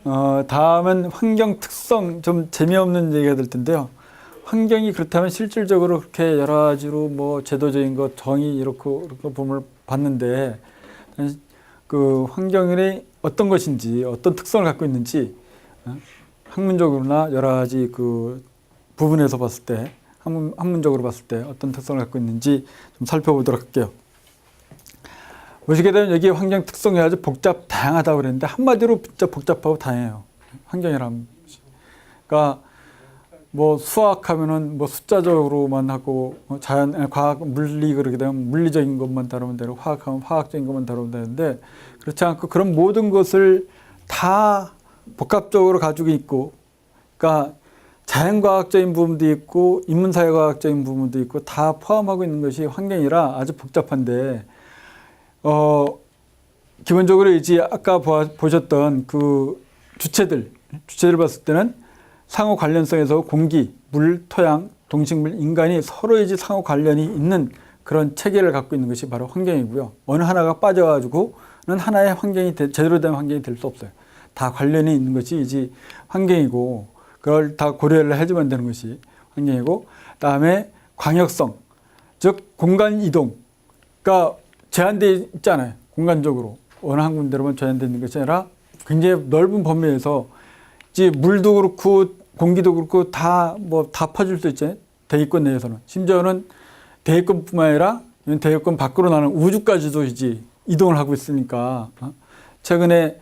다음은 환경 특성, 좀 재미없는 얘기가 될 텐데요. 환경이 그렇다면 실질적으로 그렇게 여러 가지로 뭐 제도적인 것, 정의 이렇게 보면 봤는데 그 환경이 어떤 것인지, 어떤 특성을 갖고 있는지 학문적으로나 여러 가지 그 부분에서 봤을 때, 학문적으로 봤을 때 어떤 특성을 갖고 있는지 좀 살펴보도록 할게요. 보시게 되면 여기 환경 특성이 아주 다양하다고 그랬는데 한마디로 진짜 복잡하고 다양해요. 환경이라는 것이. 그러니까 뭐 수학하면은 뭐 숫자적으로만 하고 자연, 과학, 물리 그러게 되면 물리적인 것만 다루면 되고 화학하면 화학적인 것만 다루면 되는데 그렇지 않고 그런 모든 것을 다 복합적으로 가지고 있고, 그러니까 자연과학적인 부분도 있고 인문사회과학적인 부분도 있고 다 포함하고 있는 것이 환경이라 아주 복잡한데 기본적으로 이제 아까 보셨던 그 주체들 봤을 때는 상호 관련성에서 공기, 물, 토양, 동식물, 인간이 서로 이제 상호 관련이 있는 그런 체계를 갖고 있는 것이 바로 환경이고요. 어느 하나가 빠져가지고는 하나의 환경이 제대로 된 환경이 될 수 없어요. 다 관련이 있는 것이 이제 환경이고 그걸 다 고려를 해주면 되는 것이 환경이고, 그다음에 광역성, 즉 공간 이동, 그러니까 제한되어 있잖아요. 공간적으로 어느 한 군데로만 제한되어 있는 것이 아니라 굉장히 넓은 범위에서 이제 물도 그렇고 공기도 그렇고 다 퍼질 수 있잖아요. 대기권 내에서는. 심지어는 대기권뿐만 아니라 대기권 밖으로 나는 우주까지도 이제 이동을 하고 있으니까 최근에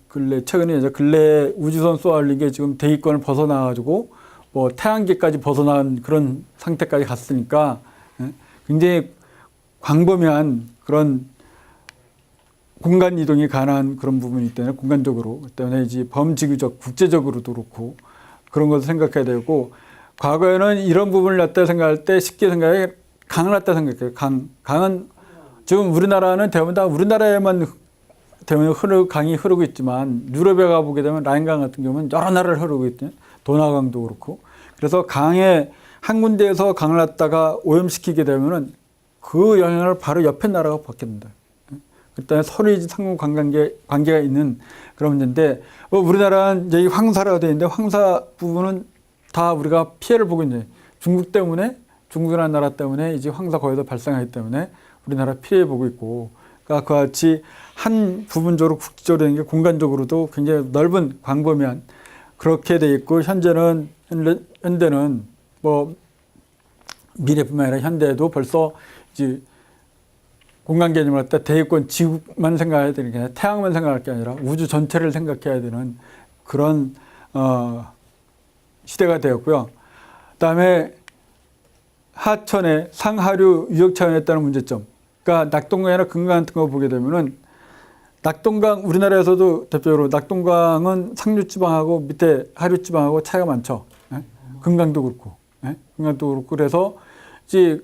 근래 우주선 쏘아올린 게 지금 대기권을 벗어나가지고 뭐 태양계까지 벗어난 그런 상태까지 갔으니까 굉장히 광범위한 그런 공간 이동이 가능한 그런 부분이기 때문에 공간적으로, 때문에 이제 범지구적, 국제적으로도 그렇고 그런 것을 생각해야 되고, 과거에는 이런 부분을 갖다 생각할 때 쉽게 생각해 강을 갖다 생각해요. 강은 지금 우리나라는 대부분 다 우리나라에만 강이 흐르고 있지만 유럽에 가보게 되면 라인강 같은 경우는 여러 나라를 흐르고 있거든요. 도나강도 그렇고. 그래서 한 군데에서 강을 갖다가 오염시키게 되면은 그 영향을 바로 옆에 나라가 받겠습니다. 일단 서로 상호관계가 있는 그런 문제인데, 우리나라는 이제 황사라고 되어 있는데 황사 부분은 다 우리가 피해를 보고 있는 중국이라는 나라 때문에 이제 황사 거기서 발생하기 때문에 우리나라 피해 보고 있고, 그러니까 그와 같이 한 부분적으로 국지적으로 되는 게 공간적으로도 굉장히 넓은 광범위한 그렇게 돼 있고, 현대는 뭐 미래뿐만 아니라 현대에도 벌써 이제 공간 개념을 갖다 대기권 지구만 생각해야 되는 게 아니라 태양만 생각할 게 아니라 우주 전체를 생각해야 되는 그런 시대가 되었고요. 그다음에 하천의 상하류 유역 차원에 따른 문제점. 그러니까 낙동강이나 금강 같은 거 보게 되면은 낙동강, 우리나라에서도 대표적으로 낙동강은 상류지방하고 밑에 하류지방하고 차이가 많죠. 금강도 그렇고, 금강도 그렇고. 그래서 이제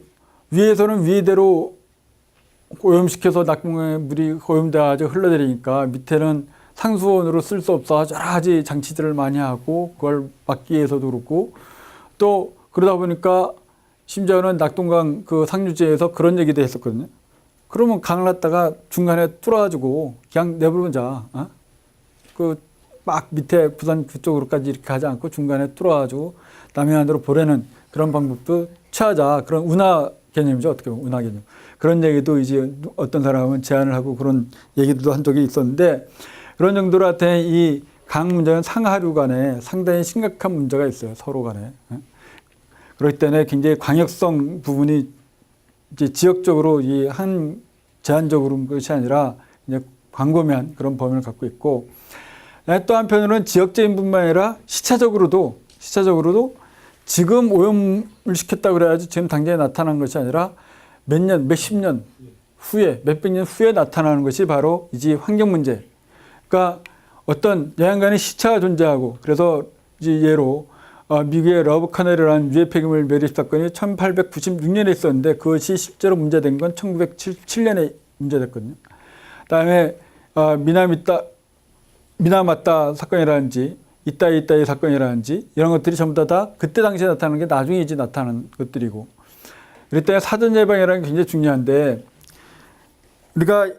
위에서는 위대로 오염시켜서 낙동강의 물이 오염돼가지고 흘러내리니까 밑에는 상수원으로 쓸 수 없어 여러 가지 장치들을 많이 하고 그걸 막기 위해서도 그렇고, 또 그러다 보니까 심지어는 낙동강 그 상류지에서 그런 얘기도 했었거든요. 그러면 강을 갖다가 중간에 뚫어가지고 그냥 내버려자. 막 밑에 부산 그쪽으로까지 이렇게 가지 않고 중간에 뚫어가지고 남해안으로 보내는 그런 방법도 취하자. 그런 운하 개념이죠. 어떻게 보면 운하 개념. 그런 얘기도 이제 어떤 사람은 제안을 하고 그런 얘기도 한 적이 있었는데, 그런 정도로 하여튼 이 강 문제는 상하류 간에 상당히 심각한 문제가 있어요. 서로 간에. 그렇기 때문에 굉장히 광역성 부분이 이제 지역적으로 제한적으로 것이 아니라 이제 광범위한 그런 범위를 갖고 있고, 또 한편으로는 지역적인 뿐만 아니라 시차적으로도 지금 오염을 시켰다고 그래야지 지금 당장에 나타난 것이 아니라 몇십 년 후에, 몇백 년 후에 나타나는 것이 바로 이제 환경 문제. 그러니까 어떤 여행간의 시차가 존재하고, 그래서 이제 예로 미국의 러브 카네르라는 유해 폐기물 매립 사건이 1896년에 있었는데 그것이 실제로 문제된 건 1977년에 문제됐거든요. 그다음에 미나마따 사건이라든지 이따이 사건이라든지 이런 것들이 전부 다 그때 당시에 나타나는 게 나중에 이제 나타나는 것들이고, 그럴 때 사전 예방이라는 게 굉장히 중요한데, 우리가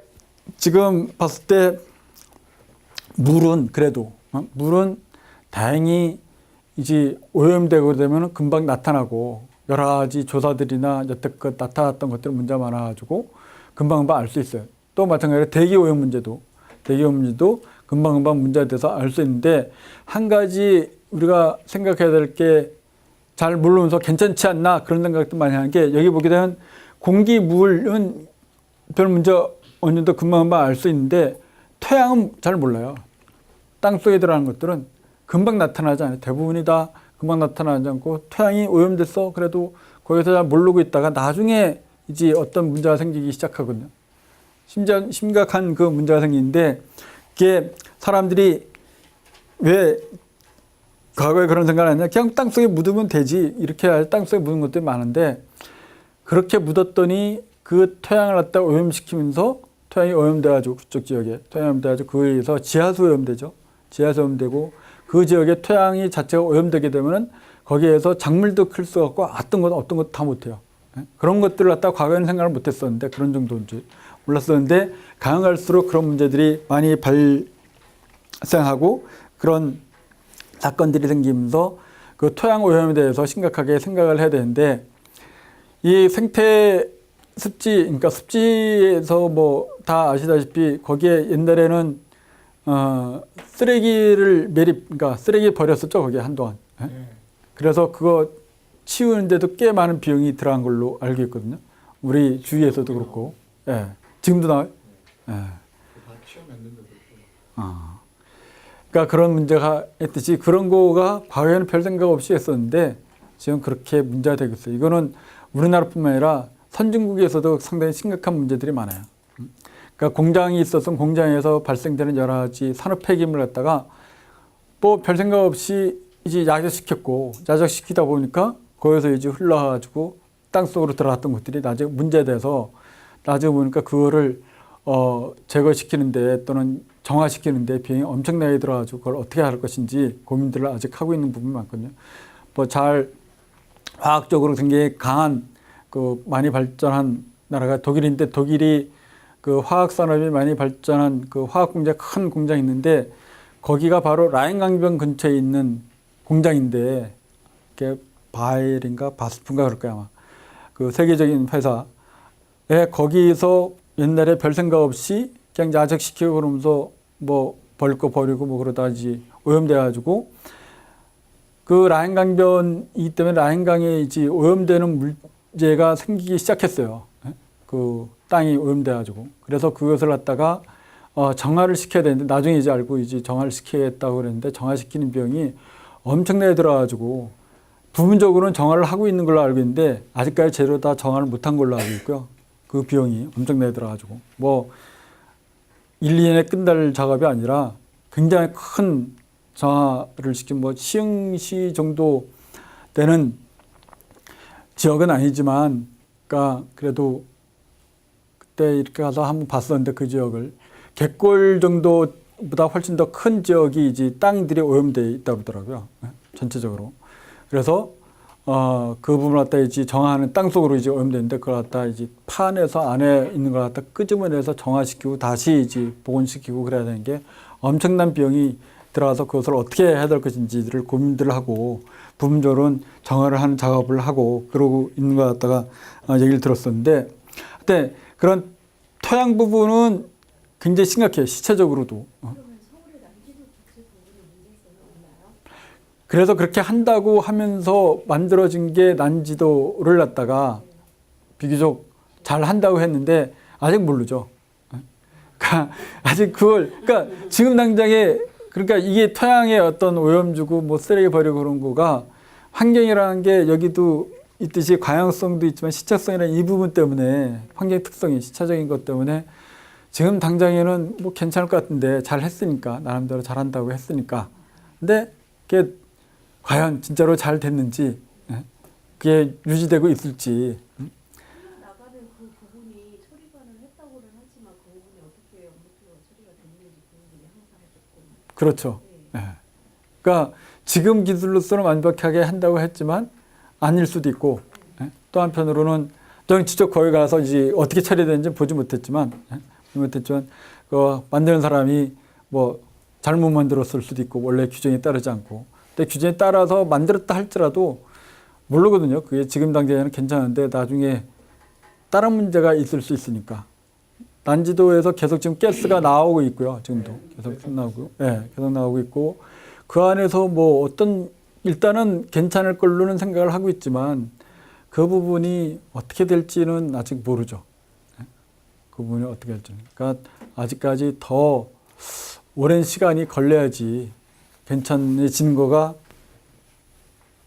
지금 봤을 때 물은 그래도 물은 다행히 이제 오염되고 되면 금방 나타나고 여러 가지 조사들이나 여태껏 나타났던 것들은 문제가 많아가지고 금방 알 수 있어요. 또 마찬가지로 대기 오염 문제도 금방 문제가 돼서 알 수 있는데 한 가지 우리가 생각해야 될 게 잘 모르면서 괜찮지 않나 그런 생각도 많이 하는 게 여기 보게 되면 공기, 물은 별 문제 어느 정도 금방 알 수 있는데 토양은 잘 몰라요. 땅속에 들어가는 것들은 금방 나타나지 않아요. 대부분이 다 금방 나타나지 않고 토양이 오염됐어. 그래도 거기서 잘 모르고 있다가 나중에 이제 어떤 문제가 생기기 시작하거든요. 심각한 그 문제가 생기는데 그게 사람들이 왜 과거에 그런 생각을 했냐. 그냥 땅속에 묻으면 되지. 이렇게 땅속에 묻은 것들이 많은데 그렇게 묻었더니 그 토양을 갖다 오염시키면서 토양이 오염돼가지고 그쪽 지역에 토양이 오염돼가지고 그에 의해서 지하수 오염되죠. 지하수 오염되고 그 지역의 토양이 자체가 오염되게 되면은 거기에서 작물도 클 수가 없고 어떤 것 다 못해요. 그런 것들을 갖다 과거에는 생각을 못했었는데 그런 정도인지 몰랐었는데 강할수록 그런 문제들이 많이 발생하고 그런 사건들이 생기면서 그 토양 오염에 대해서 심각하게 생각을 해야 되는데 이 생태 습지, 그러니까 습지에서 뭐 다 아시다시피 거기에 옛날에는 쓰레기를 그러니까 쓰레기 버렸었죠, 거기에 한동안. 그래서 그거 치우는데도 꽤 많은 비용이 들어간 걸로 알고 있거든요. 우리 주위에서도 그렇고, 예. 지금도 나와요. 예. 그러니까 그런 문제가 있듯이 그런 거가 과거에는 별 생각 없이 했었는데 지금 그렇게 문제가 되고 있어요. 이거는 우리나라뿐만 아니라 선진국에서도 상당히 심각한 문제들이 많아요. 그러니까 공장이 있어서 공장에서 발생되는 여러 가지 산업 폐기물 갖다가 뭐 별 생각 없이 이제 야적시키다 보니까 거기서 이제 흘러가지고 땅속으로 들어갔던 것들이 나중에 문제돼서 나중에 보니까 그거를 제거시키는데 또는 정화시키는데 비용이 엄청나게 들어가지고 그걸 어떻게 할 것인지 고민들을 아직 하고 있는 부분이 많거든요. 뭐 잘 화학적으로 굉장히 강한 그 많이 발전한 나라가 독일인데 독일이 그 화학 산업이 많이 발전한 그 화학 공장 큰 공장이 있는데 거기가 바로 라인 강변 근처에 있는 공장인데 그게 바이엘인가 바스프인가 그럴 거야 아마 그 세계적인 회사에 거기서 옛날에 별 생각 없이 그냥 야적시키고 그러면서 뭐 버릴 거 버리고 뭐 그러다 이제 오염돼가지고 그 라인 강변이기 때문에 라인 강에 이제 오염되는 문제가 생기기 시작했어요. 그 땅이 오염돼가지고 그래서 그것을 갖다가 정화를 시켜야 되는데 나중에 이제 알고 이제 정화를 시키겠다고 그랬는데 정화시키는 비용이 엄청나게 들어가지고 부분적으로는 정화를 하고 있는 걸로 알고 있는데 아직까지 제대로 다 정화를 못한 걸로 알고 있고요. 그 비용이 엄청나게 들어가지고 뭐 1, 2년에 끝날 작업이 아니라 굉장히 큰 정화를 시킨 뭐 시흥시 정도 되는 지역은 아니지만 그러니까 그래도 그때 이렇게 가서 한번 봤었는데 그 지역을 갯골 정도보다 훨씬 더 큰 지역이 이제 땅들이 오염돼 있다 보더라고요. 전체적으로. 그래서 그 부분을 갖다 이제 정화하는 땅 속으로 이제 오염되는데 그걸 갖다 이제 파내서 안에 있는 걸 갖다 끄집어내서 정화시키고 다시 이제 복원시키고 그래야 되는 게 엄청난 비용이 들어가서 그것을 어떻게 해야 될 것인지를 고민들을 하고 부분적으로는 정화를 하는 작업을 하고 그러고 있는 것 같다가 얘기를 들었었는데 그때 그런 토양 부분은 굉장히 심각해요. 시체적으로도. 그래서 그렇게 한다고 하면서 만들어진 게 난지도를 갖다가 비교적 잘 한다고 했는데 아직 모르죠. 그러니까 아직 그러니까 지금 당장에 그러니까 이게 토양의 어떤 오염주고 뭐 쓰레기 버리고 그런 거가 환경이라는 게 여기도 있듯이 과양성도 있지만 시차성이라는 이 부분 때문에 환경 특성이 시차적인 것 때문에 지금 당장에는 뭐 괜찮을 것 같은데 잘 했으니까 나름대로 잘한다고 했으니까 근데 그게 과연 진짜로 잘 됐는지 그게 유지되고 있을지 나가는 그 부분이 처리관을 했다고는 하지만 그 부분이 어떻게 업무가 처리가 됐는지 그 부분이 항상 조금 그렇죠. 네. 그러니까 지금 기술로서는 완벽하게 한다고 했지만 아닐 수도 있고 또 한편으로는 저는 직접 거기 가서 이제 어떻게 처리되는지 보지 못했지만 그 만드는 사람이 뭐 잘못 만들었을 수도 있고 원래 규정에 따르지 않고. 근데 규정에 따라서 만들었다 할지라도 모르거든요. 그게 지금 당장에는 괜찮은데 나중에 다른 문제가 있을 수 있으니까. 난지도에서 계속 지금 가스가 나오고 있고요. 지금도 계속 나오고, 예, 계속 나오고 있고 그 안에서 뭐 어떤 일단은 괜찮을 걸로는 생각을 하고 있지만 그 부분이 어떻게 될지는 아직 모르죠. 예? 그 부분이 어떻게 될지는. 그러니까 아직까지 더 오랜 시간이 걸려야지 괜찮아지는 거가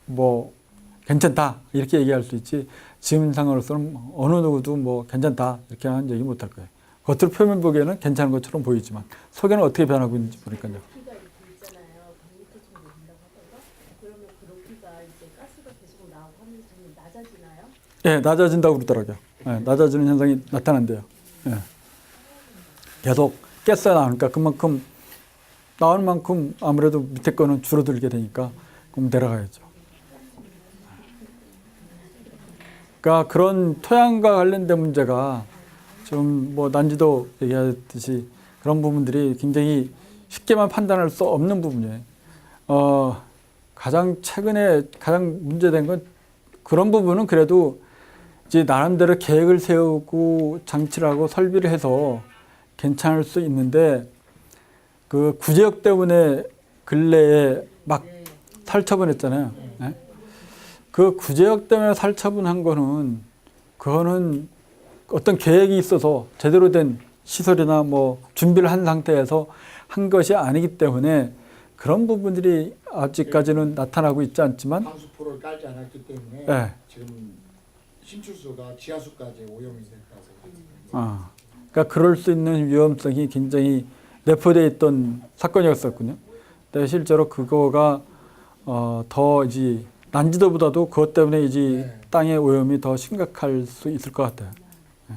뭐 괜찮다 이렇게 얘기할 수 있지 지금 상황으로서는 어느 누구도 뭐 괜찮다 이렇게 하는 얘기 못 할 거예요. 겉으로 표면 보기에는 괜찮은 것처럼 보이지만 속에는 어떻게 변하고 있는지 모르니까요. 높이가 이렇게 있잖아요. 100m 정도 된다고 하던가. 그러면 그 높이가 이제 가스가 계속 나오고 하면서 좀 낮아지나요? 예, 낮아진다고 그러더라고요. 예, 낮아지는 현상이 나타난대요. 예. 계속 가스가 나오니까 그만큼 나오는 만큼 아무래도 밑에 거는 줄어들게 되니까 그럼 내려가야죠. 그러니까 그런 토양과 관련된 문제가 좀 뭐 난지도 얘기하듯이 그런 부분들이 굉장히 쉽게만 판단할 수 없는 부분이에요. 가장 최근에 가장 문제된 건 그런 부분은 그래도 이제 나름대로 계획을 세우고 장치를 하고 설비를 해서 괜찮을 수 있는데 그 구제역 때문에 근래에 막 살처분했잖아요. 네? 그 구제역 때문에 살처분한 거는 그거는 어떤 계획이 있어서 제대로 된 시설이나 뭐 준비를 한 상태에서 한 것이 아니기 때문에 그런 부분들이 아직까지는 나타나고 있지 않지만 방수포를 깔지 않았기 때문에 네. 지금 신출수가 지하수까지 오염이 됐다고. 그러니까 그럴 수 있는 위험성이 굉장히 내포되어 있던 사건이었었군요. 근데 실제로 그거가 더 이제 난지도보다도 그것 때문에 이제 네. 땅의 오염이 더 심각할 수 있을 것 같아요. 네.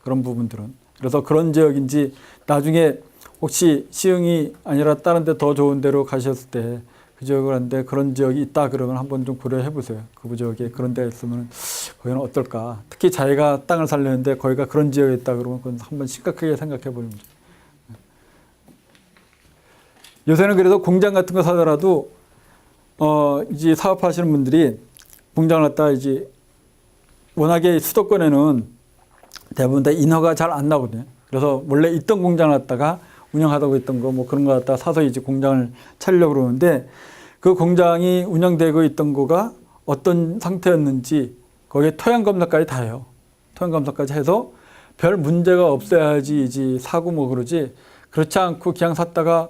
그런 부분들은. 그래서 그런 지역인지 나중에 혹시 시흥이 아니라 다른 데 더 좋은 데로 가셨을 때 그 지역을 하는데 그런 지역이 있다 그러면 한번 좀 고려해 보세요. 그 지역에 그런 데 있으면 거기는 어떨까. 특히 자기가 땅을 살려는데 거기가 그런 지역에 있다 그러면 그건 한번 심각하게 생각해 보는 거죠. 요새는 그래도 공장 같은 거 사더라도 이제 사업하시는 분들이 공장을 갖다가 이제 워낙에 수도권에는 대부분 다 인허가 잘 안 나거든요. 그래서 원래 있던 공장을 갖다가 운영하다고 있던 거 뭐 그런 거 갖다가 사서 이제 공장을 차리려고 그러는데 그 공장이 운영되고 있던 거가 어떤 상태였는지 거기에 토양 검사까지 다 해요. 토양 검사까지 해서 별 문제가 없어야지 이제 사고 뭐 그러지 그렇지 않고 그냥 샀다가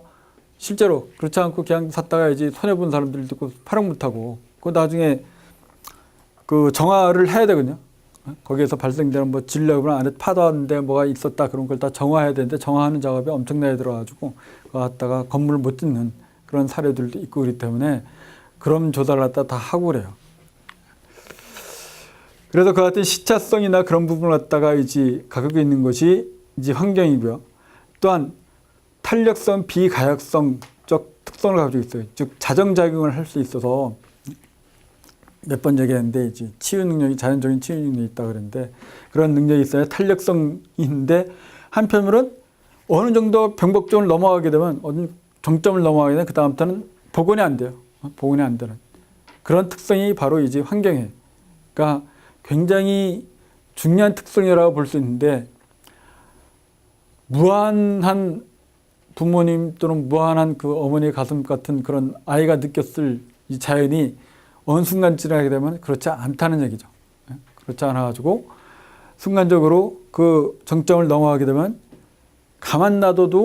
실제로 그렇지 않고 그냥 샀다가 이제 손해본 사람들도 있고 파랑 못하고 그 나중에 그 정화를 해야 되거든요. 거기에서 발생되는 뭐 진력을 안에 파도하는데 뭐가 있었다 그런 걸 다 정화해야 되는데 정화하는 작업이 엄청나게 들어가지고 그거 갖다가 건물을 못 짓는 그런 사례들도 있고 그렇기 때문에 그런 조사를 갖다 다 하고 그래요. 그래서 그 같은 시차성이나 그런 부분을 갖다가 이제 가지고 있는 것이 이제 환경이고요. 또한 탄력성, 비가역성적 특성을 가지고 있어요. 즉 자정작용을 할 수 있어서 몇 번 얘기했는데 이제 치유 능력이 자연적인 치유 능력이 있다 그랬는데 그런 능력이 있어야 탄력성이 있는데 한편으로는 어느 정도 병복종을 넘어가게 되면 어느 정점을 넘어가게 되면 그 다음부터는 복원이 안 돼요. 복원이 안 되는 그런 특성이 바로 이제 환경이에요. 그러니까 굉장히 중요한 특성이라고 볼 수 있는데 무한한 부모님 또는 무한한 그 어머니의 가슴 같은 그런 아이가 느꼈을 이 자연이 어느 순간 지나게 되면 그렇지 않다는 얘기죠. 그렇지 않아가지고 순간적으로 그 정점을 넘어가게 되면 가만 놔두면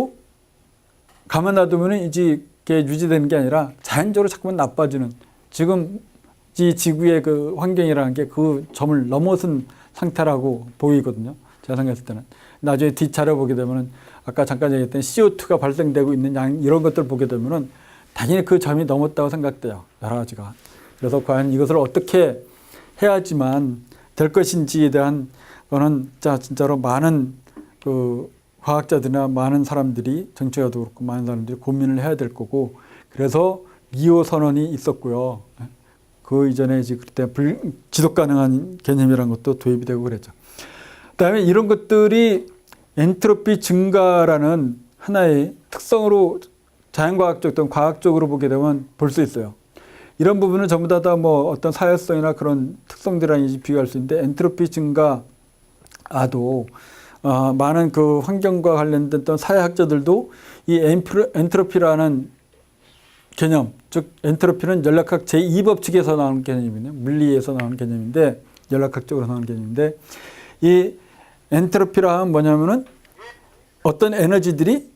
이제 그게 유지되는 게 아니라 자연적으로 자꾸만 나빠지는 지금 이 지구의 그 환경이라는 게 그 점을 넘어선 상태라고 보이거든요. 제가 생각했을 때는. 나중에 뒤차려 보게 되면은 아까 잠깐 얘기했던 CO2가 발생되고 있는 양 이런 것들 보게 되면은 당연히 그 점이 넘었다고 생각돼요. 여러 가지가. 그래서 과연 이것을 어떻게 해야지만 될 것인지에 대한 거는 진짜로 많은 그 과학자들이나 많은 사람들이 정치가도 그렇고 많은 사람들이 고민을 해야 될 거고 그래서 2호 선언이 있었고요. 그 이전에 이제 그때 지속 가능한 개념이라는 것도 도입이 되고 그랬죠. 그다음에 이런 것들이 엔트로피 증가라는 하나의 특성으로 자연과학적 또는 과학적으로 보게 되면 볼 수 있어요. 이런 부분은 전부 다 뭐 어떤 사회성이나 그런 특성들이랑 비교할 수 있는데 엔트로피 증가도 많은 그 환경과 관련된 어떤 사회학자들도 이 엔트로피라는 개념, 즉 엔트로피는 연락학 제2법칙에서 나오는 개념이네요. 물리에서 나오는 개념인데 연락학적으로 나오는 개념인데 이 엔트로피라 하면 뭐냐면은 어떤 에너지들이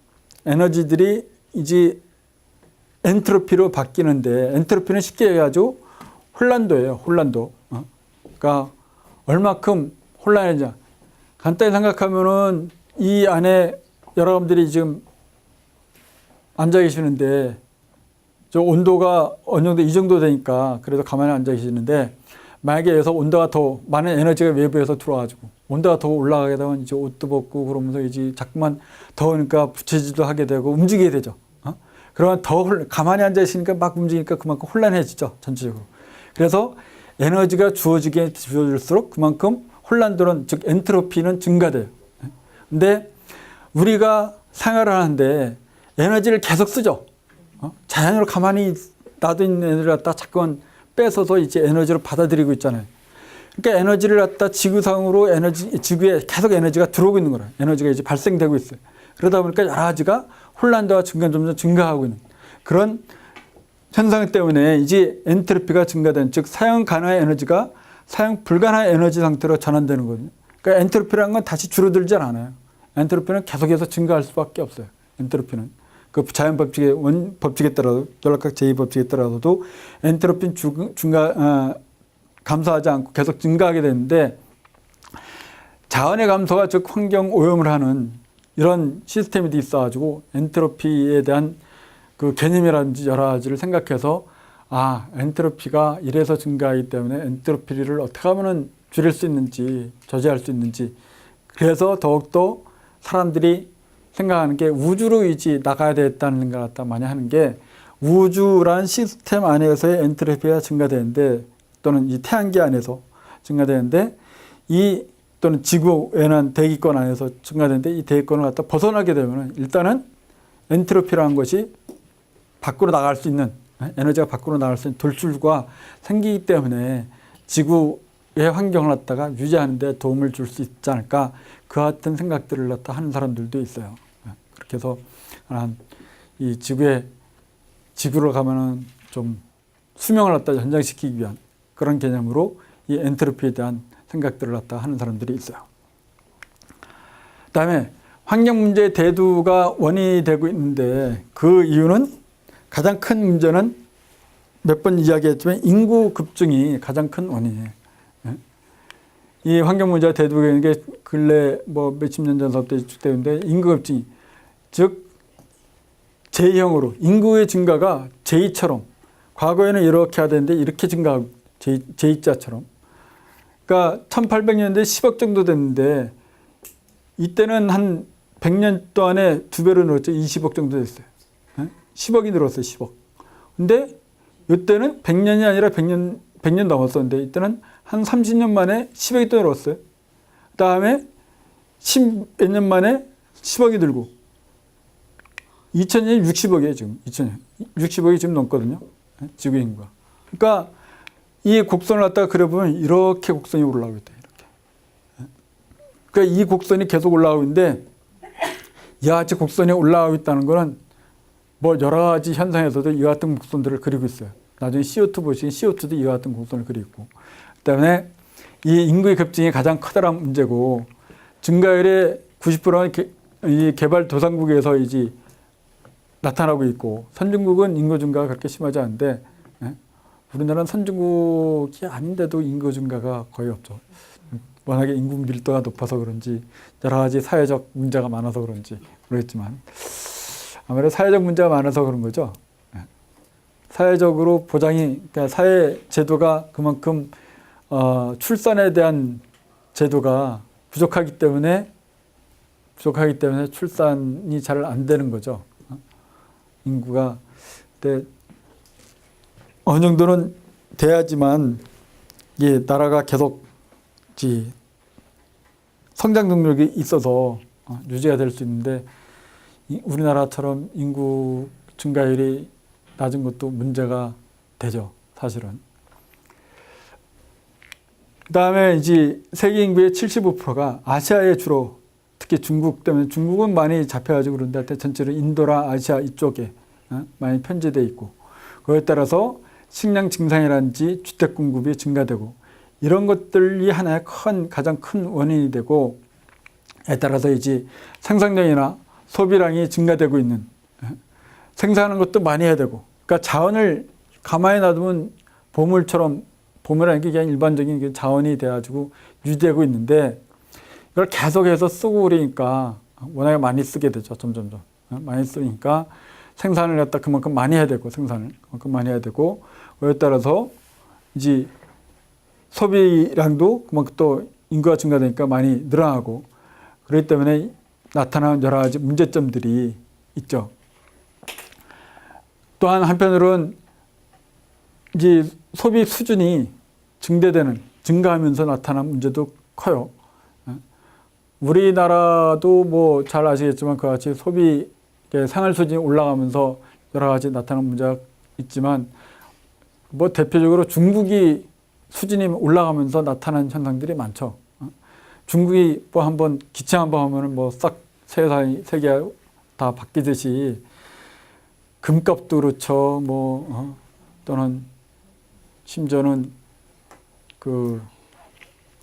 이제 엔트로피로 바뀌는데 엔트로피는 쉽게 얘기하죠. 혼란도예요. 혼란도. 그러니까 얼마큼 혼란해져. 간단히 생각하면은 이 안에 여러분들이 지금 앉아 계시는데 저 온도가 어느 정도 이 정도 되니까 그래도 가만히 앉아 계시는데 만약에 여기서 온도가 더 많은 에너지가 외부에서 들어와가지고 온도가 더 올라가게 되면 이제 옷도 벗고 그러면서 이제 자꾸만 더우니까 부채질도 하게 되고 움직이게 되죠. 그러면 가만히 앉아 있으니까 막 움직이니까 그만큼 혼란해지죠. 전체적으로. 그래서 에너지가 주어질수록 그만큼 혼란도는 즉 엔트로피는 증가돼요. 근데 우리가 생활을 하는데 에너지를 계속 쓰죠. 자연으로 가만히 놔둬 있는 에너지를 갖다 자꾸만 뺏어서 이제 에너지로 받아들이고 있잖아요. 그러니까 에너지를 갖다 지구상으로 지구에 계속 에너지가 들어오고 있는 거예요. 에너지가 이제 발생되고 있어요. 그러다 보니까 여러 가지가 혼란도가 점점 증가하고 있는 그런 현상 때문에 이제 엔트로피가 증가된 즉 사용 가능한 에너지가 사용 불가능한 에너지 상태로 전환되는 거거든요. 그러니까 엔트로피라는 건 다시 줄어들지 않아요. 엔트로피는 계속해서 증가할 수밖에 없어요. 엔트로피는 그 자연 법칙의 법칙에 따라서 연락학 제2법칙에 따라서도 엔트로피는 감소하지 않고 계속 증가하게 되는데 자원의 감소가 즉 환경 오염을 하는 이런 시스템이 있어가지고 엔트로피에 대한 그 개념이라든지 여러 가지를 생각해서 엔트로피가 이래서 증가하기 때문에 엔트로피를 어떻게 하면 줄일 수 있는지 저지할 수 있는지 그래서 더욱더 사람들이 생각하는 게 우주로 이제 나가야 되겠다는 생각을 갖다 많이 하는 게 우주란 시스템 안에서의 엔트로피가 증가되는데 또는 이 태양계 안에서 증가되는데 또는 지구에는 대기권 안에서 증가되는데 이 대기권을 갖다 벗어나게 되면 일단은 엔트로피라는 것이 밖으로 나갈 수 있는 에너지가 밖으로 나갈 수 있는 돌출구가 생기기 때문에 지구의 환경을 갖다가 유지하는 데 도움을 줄 수 있지 않을까 그 같은 생각들을 갖다 하는 사람들도 있어요. 그렇게 해서 이 지구로 가면은 좀 수명을 갖다 연장시키기 위한 그런 개념으로 이 엔트로피에 대한 생각들을 갖다 하는 사람들이 있어요. 그다음에 환경 문제의 대두가 원인이 되고 있는데 그 이유는 가장 큰 문제는 몇 번 이야기했지만 인구 급증이 가장 큰 원인이에요. 이 환경 문제가 대두가 되는 게 근래 뭐 몇십 년 전서부터 지속되는데 인구 급증이 즉 J형으로 인구의 증가가 J처럼 과거에는 이렇게 해야 되는데 이렇게 증가하고 J자처럼 그러니까 1800년대 10억 정도 됐는데 이때는 한 100년 동안에 2배로 늘었죠. 20억 정도 됐어요. 10억이 늘었어요. 10억. 근데 이때는 100년이 아니라 100년 넘었었는데 이때는 한 30년 만에 10억이 또 늘었어요. 그 다음에 10몇 년 만에 10억이 늘고 2000년이 60억이에요. 지금 2000년. 60억이 지금 넘거든요. 지구 인구가. 그러니까 이 곡선을 갖다가 그려보면 이렇게 곡선이 올라가고 있다. 이렇게. 그러니까 이 곡선이 계속 올라가고 있는데 이와 같이 곡선이 올라가고 있다는 거는 뭐 여러 가지 현상에서도 이와 같은 곡선들을 그리고 있어요. 나중에 CO2 보시면 CO2도 이와 같은 곡선을 그리고 그다음에 이 인구의 급증이 가장 커다란 문제고 증가율의 90%는 이 개발도상국에서 이제 나타나고 있고 선진국은 인구 증가가 그렇게 심하지 않은데 우리나라는 선진국이 아닌데도 인구 증가가 거의 없죠. 워낙에 인구 밀도가 높아서 그런지 여러 가지 사회적 문제가 많아서 그런지 모르겠지만 아무래도 사회적 문제가 많아서 그런 거죠. 사회적으로 그러니까 사회 제도가 그만큼 출산에 대한 제도가 부족하기 때문에 출산이 잘 안 되는 거죠. 인구가 근데 어느 정도는 돼야지만 이게 나라가 계속 성장 동력이 있어서 유지가 될 수 있는데 우리나라처럼 인구 증가율이 낮은 것도 문제가 되죠, 사실은. 그다음에 이제 세계 인구의 75%가 아시아에 주로, 특히 중국 때문에, 중국은 많이 잡혀가지고 그런데 전체로 인도나 아시아 이쪽에 많이 편제돼 있고, 그에 따라서 식량 증상이라든지 주택 공급이 증가되고, 이런 것들이 하나의 가장 큰 원인이 되고, 에 따라서 이제 생산량이나 소비량이 증가되고 있는, 생산하는 것도 많이 해야 되고, 그러니까 자원을 가만히 놔두면 보물이라는 게 그냥 일반적인 자원이 돼가지고 유지되고 있는데, 이걸 계속해서 쓰고 그러니까 워낙에 많이 쓰게 되죠. 점점점 많이 쓰니까 생산을 갖다 그만큼 많이 해야 되고, 생산을 그만큼 많이 해야 되고, 그에 따라서 이제 소비량도 그만큼 또 인구가 증가되니까 많이 늘어나고, 그렇기 때문에 나타나는 여러 가지 문제점들이 있죠. 또한 한편으로는 이제 소비 수준이 증가하면서 나타난 문제도 커요. 우리나라도 뭐 잘 아시겠지만 그와 같이 소비 생활 수준이 올라가면서 여러 가지 나타나는 문제가 있지만, 뭐 대표적으로 중국이 수준이 올라가면서 나타난 현상들이 많죠. 중국이 뭐 한번 기차 한번 하면은 뭐 싹 세계가 다 바뀌듯이 금값도 그렇죠. 또는 심지어는 그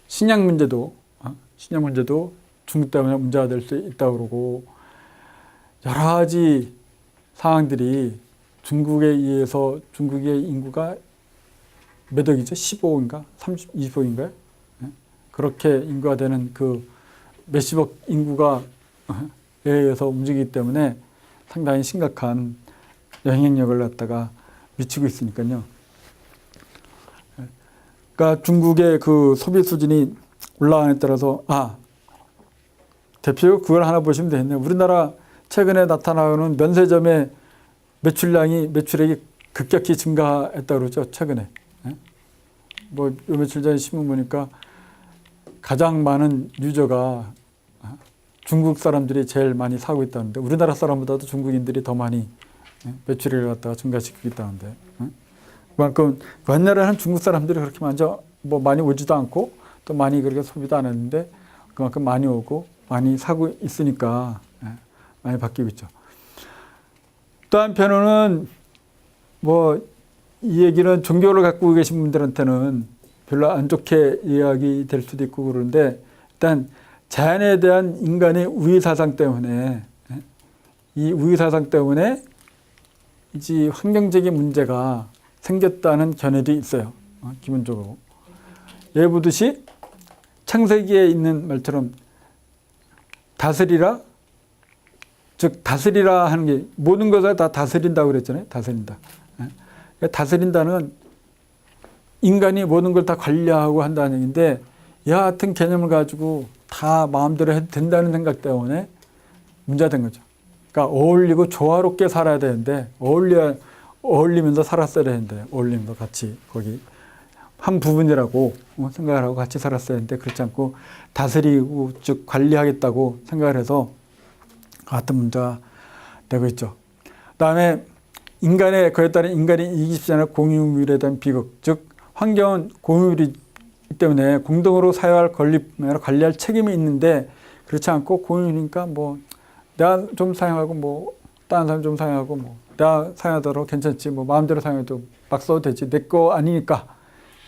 식량 문제도 중국 때문에 문제가 될 수 있다고 그러고, 여러 가지 상황들이 중국에 의해서, 중국의 인구가 몇 억이죠? 15억인가? 20억인가요? 그렇게 인구가 되는 그 몇십억 인구가 의해서 움직이기 때문에 상당히 심각한 영향력을 갖다가 미치고 있으니까요. 그러니까 중국의 그 소비 수준이 올라가는 데 따라서, 대표적으로 그걸 하나 보시면 되겠네요. 우리나라 최근에 나타나는 면세점의 매출액이 급격히 증가했다고 그러죠, 최근에. 뭐, 요 며칠 전에 신문 보니까 가장 많은 유저가 중국 사람들이 제일 많이 사고 있다는데, 우리나라 사람보다도 중국인들이 더 많이 매출액을 갖다가 증가시키고 있다는데, 그만큼 옛날에는 중국 사람들이 그렇게 많이 오지도 않고 또 많이 그렇게 소비도 안 했는데, 그만큼 많이 오고 많이 사고 있으니까 많이 바뀌고 있죠. 또 한편으로는 뭐 이 얘기는 종교를 갖고 계신 분들한테는 별로 안 좋게 이야기 될 수도 있고 그러는데, 일단 자연에 대한 인간의 우위사상 때문에, 이 우위사상 때문에 이제 환경적인 문제가 생겼다는 견해도 있어요. 기본적으로. 예를 보듯이 창세기에 있는 말처럼 다스리라, 즉 다스리라 하는 게 모든 것을 다 다스린다고 그랬잖아요. 다스린다. 다스린다는 인간이 모든 걸 다 관리하고 한다는 얘기인데, 이와 같은 개념을 가지고 다 마음대로 해도 된다는 생각 때문에 문제가 된 거죠. 그러니까 어울리고 조화롭게 살아야 되는데, 어울리면서 살았어야 되는데, 어울리면서 같이 거기 한 부분이라고 생각을 하고 같이 살았어야 되는데, 그렇지 않고 다스리고 즉 관리하겠다고 생각을 해서 같은 문제가 되고 있죠. 그다음에 그에 따른 인간의 이익이 쉽지 않은 공유물에 대한 비극, 즉 환경은 공유물이기 때문에 공동으로 사용할 관리할 책임이 있는데, 그렇지 않고 공유니까 뭐 내가 좀 사용하고 뭐 다른 사람 좀 사용하고 뭐 내가 사용하더라도 괜찮지, 뭐 마음대로 사용해도 막 써도 되지, 내 거 아니니까,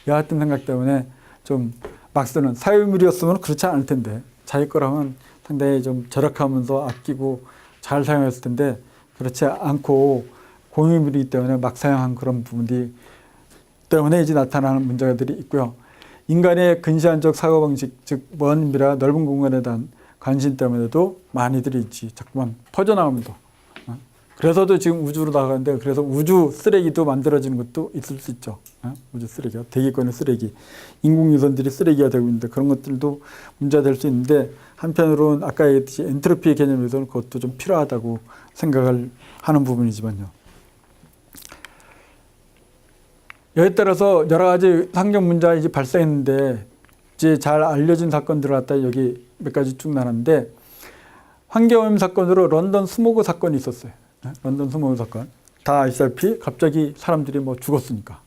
이 같은 생각 때문에 좀 막 쓰는, 사유물이었으면 그렇지 않을 텐데, 자기 거라면 상당히 좀 절약하면서 아끼고 잘 사용했을 텐데, 그렇지 않고 공유물이기 때문에 막 사용한 그런 부분들이 때문에 이제 나타나는 문제들이 있고요. 인간의 근시안적 사고방식, 즉 먼 미래와 넓은 공간에 대한 관심 때문에도 많이들이 있지 자꾸만 퍼져나가면서, 그래서도 지금 우주로 나가는데, 그래서 우주 쓰레기도 만들어지는 것도 있을 수 있죠. 우주 쓰레기가, 대기권의 쓰레기, 인공위성들이 쓰레기가 되고 있는데, 그런 것들도 문제가 될 수 있는데, 한편으로는 아까 얘기했듯이 엔트로피 개념에서는 그것도 좀 필요하다고 생각을 하는 부분이지만요. 여기에 따라서 여러 가지 환경 문제가 이제 발생했는데, 이제 잘 알려진 사건들을 갖다 여기 몇 가지 쭉 나눴는데, 환경오염 사건으로 런던 스모그 사건이 있었어요. 런던 스모그 사건. 다 아시다시피 갑자기 사람들이 뭐 죽었으니까.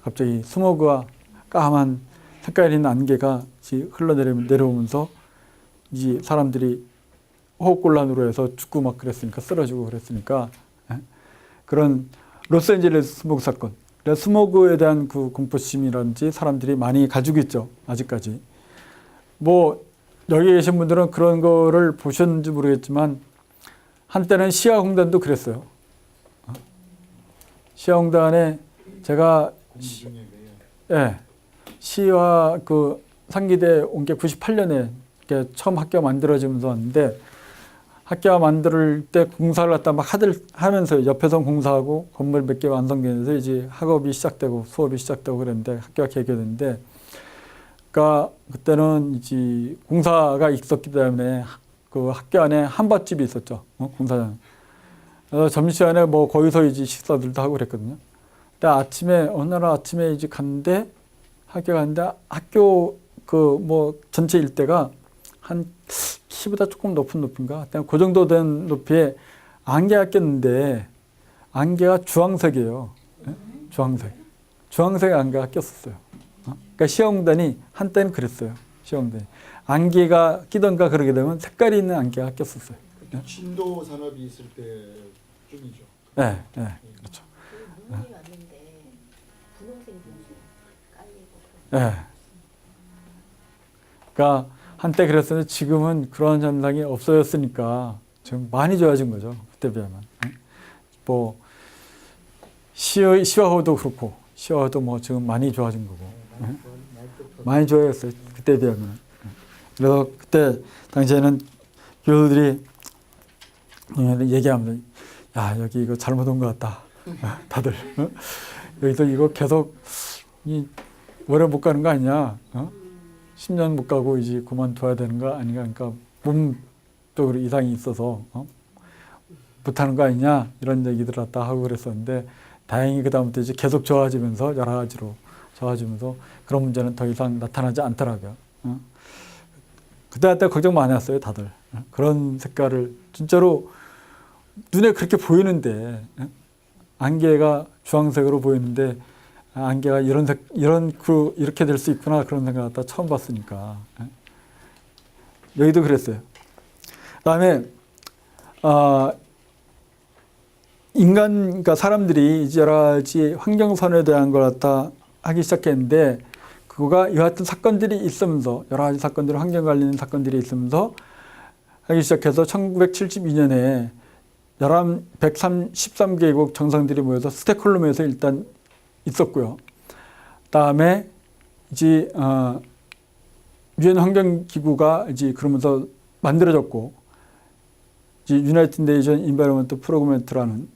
갑자기 스모그와 까만 색깔 있는 안개가 흘러내려오면서 이 사람들이 호흡곤란으로 해서 죽고 막 그랬으니까, 쓰러지고 그랬으니까, 그런 로스앤젤레스 스모그 사건. 스모그에 대한 그 공포심이라든지 사람들이 많이 가지고 있죠. 아직까지. 뭐 여기 계신 분들은 그런 거를 보셨는지 모르겠지만 한때는 시아홍단도 그랬어요. 시아홍단에 제가 시와 그 상기대 온 게 98년에 처음 학교가 만들어지면서 왔는데, 학교가 만들 때 공사를 갖다 막 하면서 옆에서 공사하고 건물 몇 개 완성되면서 이제 학업이 시작되고 수업이 시작되고 그랬는데, 학교가 개교됐는데, 그러니까 그때는 이제 공사가 있었기 때문에 그 학교 안에 한밭집이 있었죠. 공사장. 그래서 점심시간에 뭐 거기서 이제 식사들도 하고 그랬거든요. 근데 아침에 어느 날 아침에 이제 갔는데, 학교 갔는데 학교 그 뭐 전체 일대가 한 키보다 조금 높은 높이인가? 그 정도 된 높이에 안개가 꼈는데, 안개가 주황색이에요. 주황색. 주황색 안개가 꼈었어요. 그러니까 시아홍단이 한때는 그랬어요. 시아홍단이. 안개가 끼던가 그러게 되면 색깔이 있는 안개가 꼈었어요. 진도 산업이 있을 때쯤이죠. 네, 네, 그렇죠. 눈이 왔는데 분홍색 눈이 깔리고. 네. 그러니까 한때 그랬었는데 지금은 그런 현상이 없어졌으니까 지금 많이 좋아진 거죠. 그때 비하면. 뭐 시화호도 그렇고, 시화호도 뭐 지금 많이 좋아진 거고. 많이 좋아졌어요. 그때 비하면. 그래서 그때 당시에는 교수들이 얘기하면서, 야, 여기 이거 잘못 온 것 같다. 다들. 여기서 이거 계속 오래 못 가는 거 아니냐. 10년 못 가고 이제 그만둬야 되는 거 아닌가. 그러니까 몸적으로 이상이 있어서 못하는 거 아니냐. 이런 얘기들 갖다 하고 그랬었는데, 다행히 그다음부터 이제 계속 좋아지면서 여러 가지로 좋아지면서 그런 문제는 더 이상 나타나지 않더라고요. 그때 걱정 많이 했어요, 다들. 그런 색깔을 진짜로 눈에 그렇게 보이는데, 안개가 주황색으로 보이는데, 안개가 이렇게 될 수 있구나, 그런 생각 갖다 처음 봤으니까. 여기도 그랬어요. 그 다음에, 그러니까 사람들이 이제 여러 가지 환경선에 대한 걸 갖다 하기 시작했는데, 그거가 이와 같은 사건들이 있으면서, 여러 가지 사건들, 환경 관련 사건들이 있으면서 하기 시작해서 1972년에 113개국 정상들이 모여서 스톡홀름에서 일단 있었고요. 다음에 이제 유엔 환경기구가 이제 그러면서 만들어졌고, 이제 유나이티드 네이션 인바이러먼트 프로그램이라는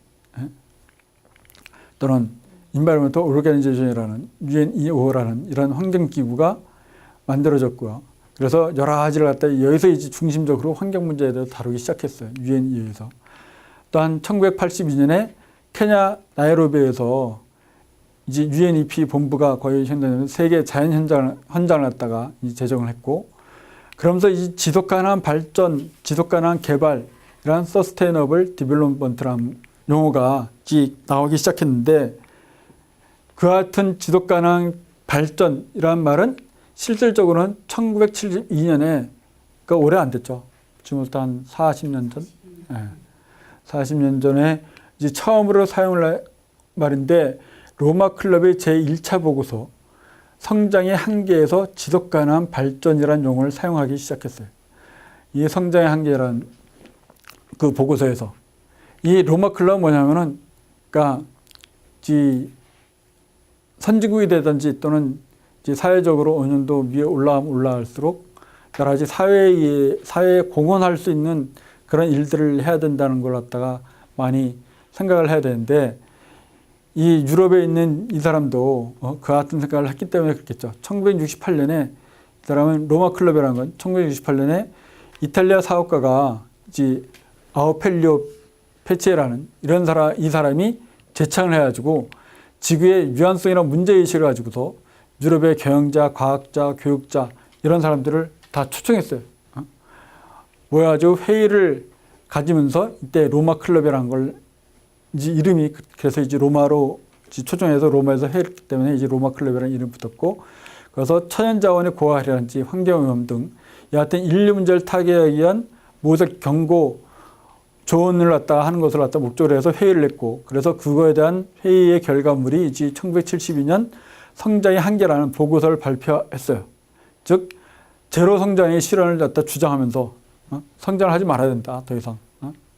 또는 인바이러먼트 오르가니제이션이라는 UNEO라는 이런 환경기구가 만들어졌고요. 그래서 여러 가지를 갖다 여기서 이제 중심적으로 환경 문제에 대해서 다루기 시작했어요. UNEO에서. 또한 1982년에 케냐 나이로비에서 이제 UNEP 본부가 거의 현장에서 세계 자연 현장을 갖다가 제정을 했고, 그러면서 이 지속 가능한 발전, 지속 가능한 개발, 이런 서스테이너블 디벨롭먼트라는 용어가 나오기 시작했는데, 그와 같은 지속 가능한 발전이라는 말은 실질적으로는 1972년에, 그러니까 오래 안 됐죠. 지금부터 한 40년 전? 네. 40년 전에 이제 처음으로 사용을 한 말인데, 로마 클럽의 제1차 보고서 성장의 한계에서 지속 가능한 발전이라는 용어를 사용하기 시작했어요. 이 성장의 한계라는 그 보고서에서 이 로마 클럽은 뭐냐면은, 그러니까 선진국이 되든지 또는 사회적으로 어느 정도 위에 올라가면 올라갈수록 여러 가지 사회에 공헌할 수 있는 그런 일들을 해야 된다는 걸 갖다가 많이 생각을 해야 되는데, 이 유럽에 있는 이 사람도 그 같은 생각을 했기 때문에 그렇겠죠. 1968년에 이 사람은 로마 클럽이라는 건 1968년에 이탈리아 사업가가 이제 아우펠리오 페치에라는 이 사람이 제창을 해가지고 지구의 유한성이라는 문제의식을 가지고서 유럽의 경영자, 과학자, 교육자 이런 사람들을 다 초청했어요. 모여가지고 회의를 가지면서 이때 로마 클럽이라는 걸 이제 이름이 그래서 이제 로마로 초청해서 로마에서 했기 때문에 이제 로마 클럽이라는 이름 붙었고, 그래서 천연자원의 고갈이라든지 환경오염 등 여하튼 인류 문제를 타개하기 위한 모색 경고 조언을 갖다가 하는 것을 갖다 목적으로 해서 회의를 했고, 그래서 그거에 대한 회의의 결과물이 이제 1972년 성장의 한계라는 보고서를 발표했어요. 즉 제로 성장의 실현을 갖다 주장하면서 성장을 하지 말아야 된다. 더 이상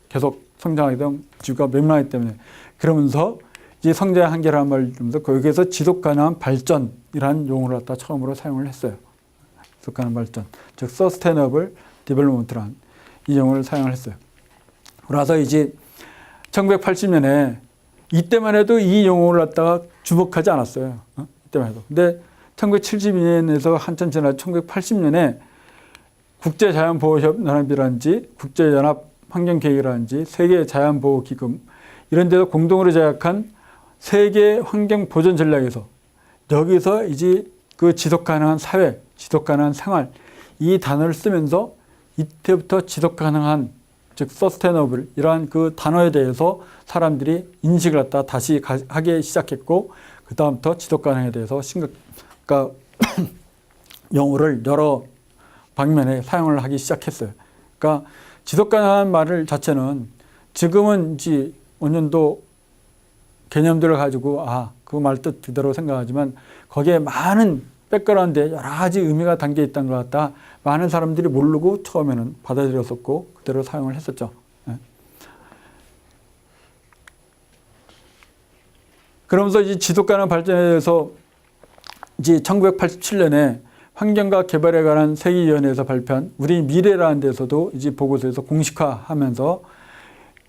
계속 성장하게 되면 지구가 멸망하기 때문에, 그러면서 이제 성장의 한계라는 말을 들으면서 거기에서 지속 가능한 발전이라는 용어를 갖다 처음으로 사용을 했어요. 지속 가능한 발전, 즉 Sustainable Development라는 이 용어를 사용을 했어요. 그래서 이제 1980년에 이때만 해도 이 용어를 갖다가 주목하지 않았어요. 이때만 해도. 근데 1972년에서 한참 지나 1980년에 국제자연보호연합이라든지 국제연합환경계획이라든지 세계자연보호기금 이런 데서 공동으로 제약한 세계환경보전전략에서 여기서 이제 그 지속가능한 사회, 지속가능한 생활 이 단어를 쓰면서 이때부터 지속가능한 즉 서스테너블 이러한 그 단어에 대해서 사람들이 인식을 갖다 다시 하기 시작했고, 그 다음부터 지속가능에 대해서 그러니까 용어를 여러 방면에 사용을 하기 시작했어요. 그러니까 지속가능한 말을 자체는 지금은 이제 어느 정도 개념들을 가지고 그 말 뜻 그대로 생각하지만 거기에 많은 백그라운드에 여러 가지 의미가 담겨 있다는 것 같다. 많은 사람들이 모르고 처음에는 받아들였었고 그대로 사용을 했었죠. 그러면서 이제 지속가능한 발전에 대해서 이제 1987년에 환경과 개발에 관한 세계위원회에서 발표한 우리 미래라는 데서도 이제 보고서에서 공식화하면서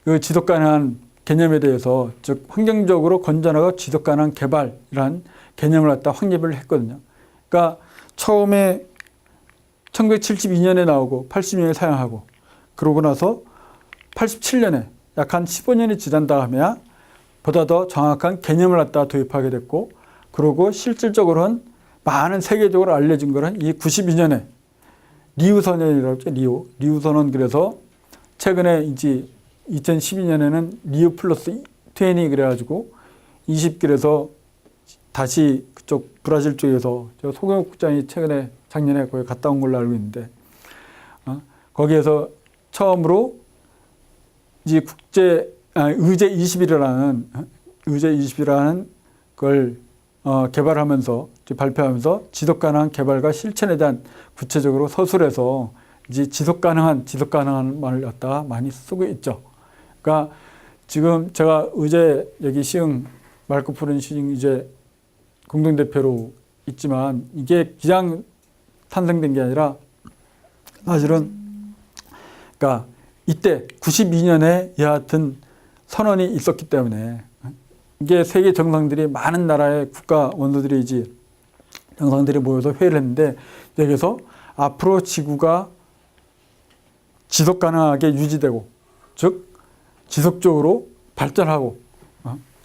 그 지속가능한 개념에 대해서 즉 환경적으로 건전하고 지속가능한 개발이라는 개념을 갖다 확립을 했거든요. 그러니까 처음에 1972년에 나오고 80년에 사용하고 그러고 나서 87년에 약 한 15년이 지난 다음에야 보다 더 정확한 개념을 갖다 도입하게 됐고, 그러고 실질적으로는 많은 세계적으로 알려진 거는 이 92년에 리우선언이라고 했죠. 리우선언. 그래서 최근에 이제 2012년에는 리우 플러스 20 그래가지고 20길에서 다시 그쪽 브라질 쪽에서 저 소경욱 국장이 최근에 작년에 거기 갔다 온 걸로 알고 있는데, 거기에서 처음으로 이제 의제 20이라는 걸 개발하면서 발표하면서 지속가능한 개발과 실천에 대한 구체적으로 서술해서 이제 지속가능한 말을 갖다가 많이 쓰고 있죠. 그러니까 지금 제가 의제 여기 시흥 맑고 푸른 시흥 이제 공동대표로 있지만 이게 그냥 탄생된 게 아니라 사실은 그러니까 이때 92년에 여하튼 선언이 있었기 때문에 이게 세계 정상들이 많은 나라의 국가 원수들이 이제 정상들이 모여서 회의를 했는데, 여기서 앞으로 지구가 지속 가능하게 유지되고 즉 지속적으로 발전하고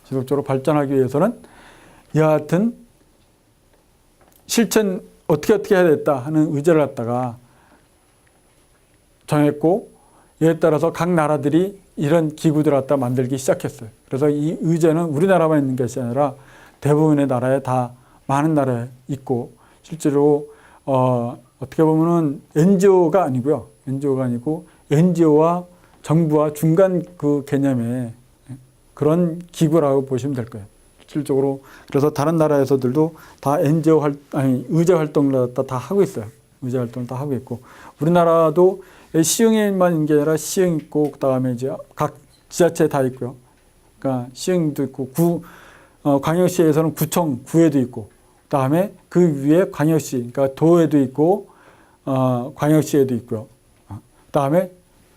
지속적으로 발전하기 위해서는 여하튼 실천 어떻게 해야 되겠다 하는 의제를 갖다가 정했고, 이에 따라서 각 나라들이 이런 기구들을 갖다 만들기 시작했어요. 그래서 이 의제는 우리나라만 있는 것이 아니라 대부분의 나라에 다 많은 나라에 있고, 실제로 어떻게 보면은 NGO가 아니고 NGO와 정부와 중간 그 개념의 그런 기구라고 보시면 될 거예요. 실질적으로. 그래서 다른 나라에서들도 다 의제 활동을 다 하고 있어요. 의제 활동을 다 하고 있고, 우리나라도 시흥에만 있는 게 아니라 시흥 있고, 그 다음에 이제 각 지자체 다 있고요. 그러니까 시흥도 있고, 광역시에서는 구청, 구에도 있고, 그 다음에 그 위에 광역시, 그러니까 도에도 있고, 광역시에도 있고요. 그 다음에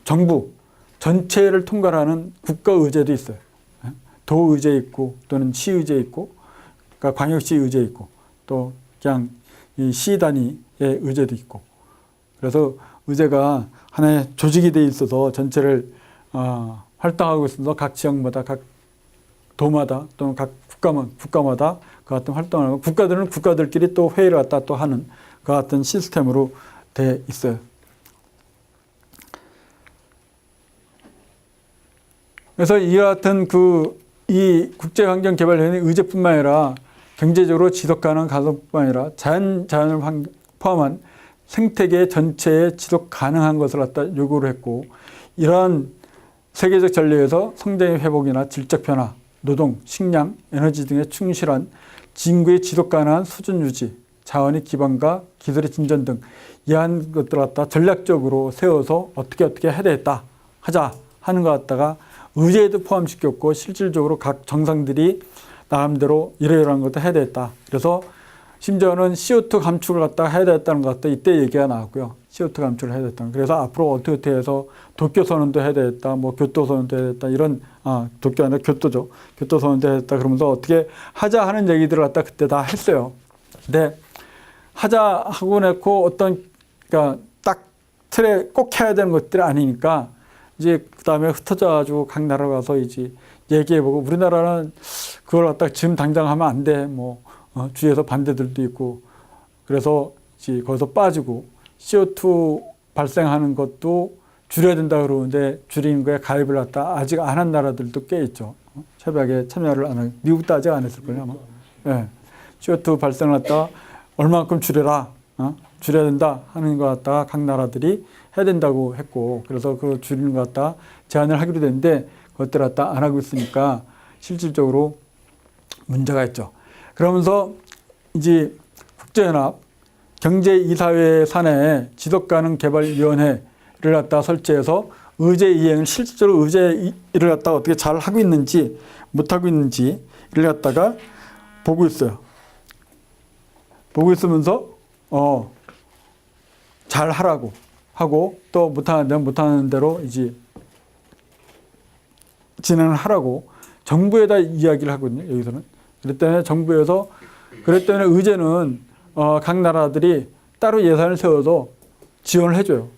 정부 전체를 통괄하는 국가의제도 있어요. 도의제 있고, 또는 시의제 있고, 그러니까 광역시 의제 있고, 또 그냥 이 시 단위의 의제도 있고. 그래서 의제가 하나의 조직이 돼 있어서 전체를 활동하고 있어서 각 지역마다, 각 도마다 또는 각 국가마다 그 같은 활동을 하고, 국가들은 국가들끼리 또 회의를 갖다 또 하는 그 같은 시스템으로 돼 있어요. 그래서 이 같은 이 국제환경개발위원회 의제뿐만 아니라 경제적으로 지속가능한 가설뿐만 아니라 자연을 포함한 생태계 전체에 지속 가능한 것을 갖다 요구를 했고, 이러한 세계적 전례에서 성장의 회복이나 질적 변화, 노동, 식량, 에너지 등에 충실한 진구의 지속 가능한 수준 유지, 자원의 기반과 기술의 진전 등 이러한 것들을 갖다 전략적으로 세워서 어떻게 해야 되겠다 하자 하는 것 갖다가 의제에도 포함시켰고, 실질적으로 각 정상들이 나름대로 이러이러한 것도 해야 되겠다. 그래서 심지어는 CO2 감축을 갖다가 해야 되겠다는 것 같다. 이때 얘기가 나왔고요. CO2 감축을 해야 되겠다. 그래서 앞으로 어떻게 해서 도쿄선언도 해야 되겠다. 뭐 교토선언도 해야 되겠다. 이런, 도쿄 아니라 교토죠. 교토선언도 해야 되겠다. 그러면서 어떻게 하자 하는 얘기들을 갖다 그때 다 했어요. 근데 하자 하고 놓고 그러니까 딱 틀에 꼭 해야 되는 것들이 아니니까 이제 그 다음에 흩어져 가지고 각 나라 가서 이제 얘기해보고, 우리나라는 그걸 갖다가 지금 당장 하면 안 돼. 주위에서 반대들도 있고, 그래서 이제 거기서 빠지고, CO2 발생하는 것도 줄여야 된다 그러는데 줄이는 거에 가입을 갖다 아직 안 한 나라들도 꽤 있죠. 협약에 참여를 안 하고, 미국도 아직 안 했을걸요, 아마. 예. CO2 발생을 갖다가 얼마만큼 줄여라, 줄여야 된다 하는 것 갖다가 각 나라들이 해야 된다고 했고, 그래서 그 줄이는 것 갖다가 제안을 하기로 됐는데, 그것들 갖다 안 하고 있으니까 실질적으로 문제가 있죠. 그러면서 이제 국제연합 경제2사회 산하에 지속가능개발위원회를 갖다 설치해서 의제 이행을, 실질적으로 의제 일을 갖다가 어떻게 잘 하고 있는지 못하고 있는지를 갖다가 보고 있어요. 보고 있으면서 잘 하라고 하고, 또 못하는 데는 못하는 대로 이제 진행을 하라고 정부에다 이야기를 하거든요. 여기서는. 그랬더니 정부에서, 그랬더니 의제는 각 나라들이 따로 예산을 세워서 지원을 해줘요.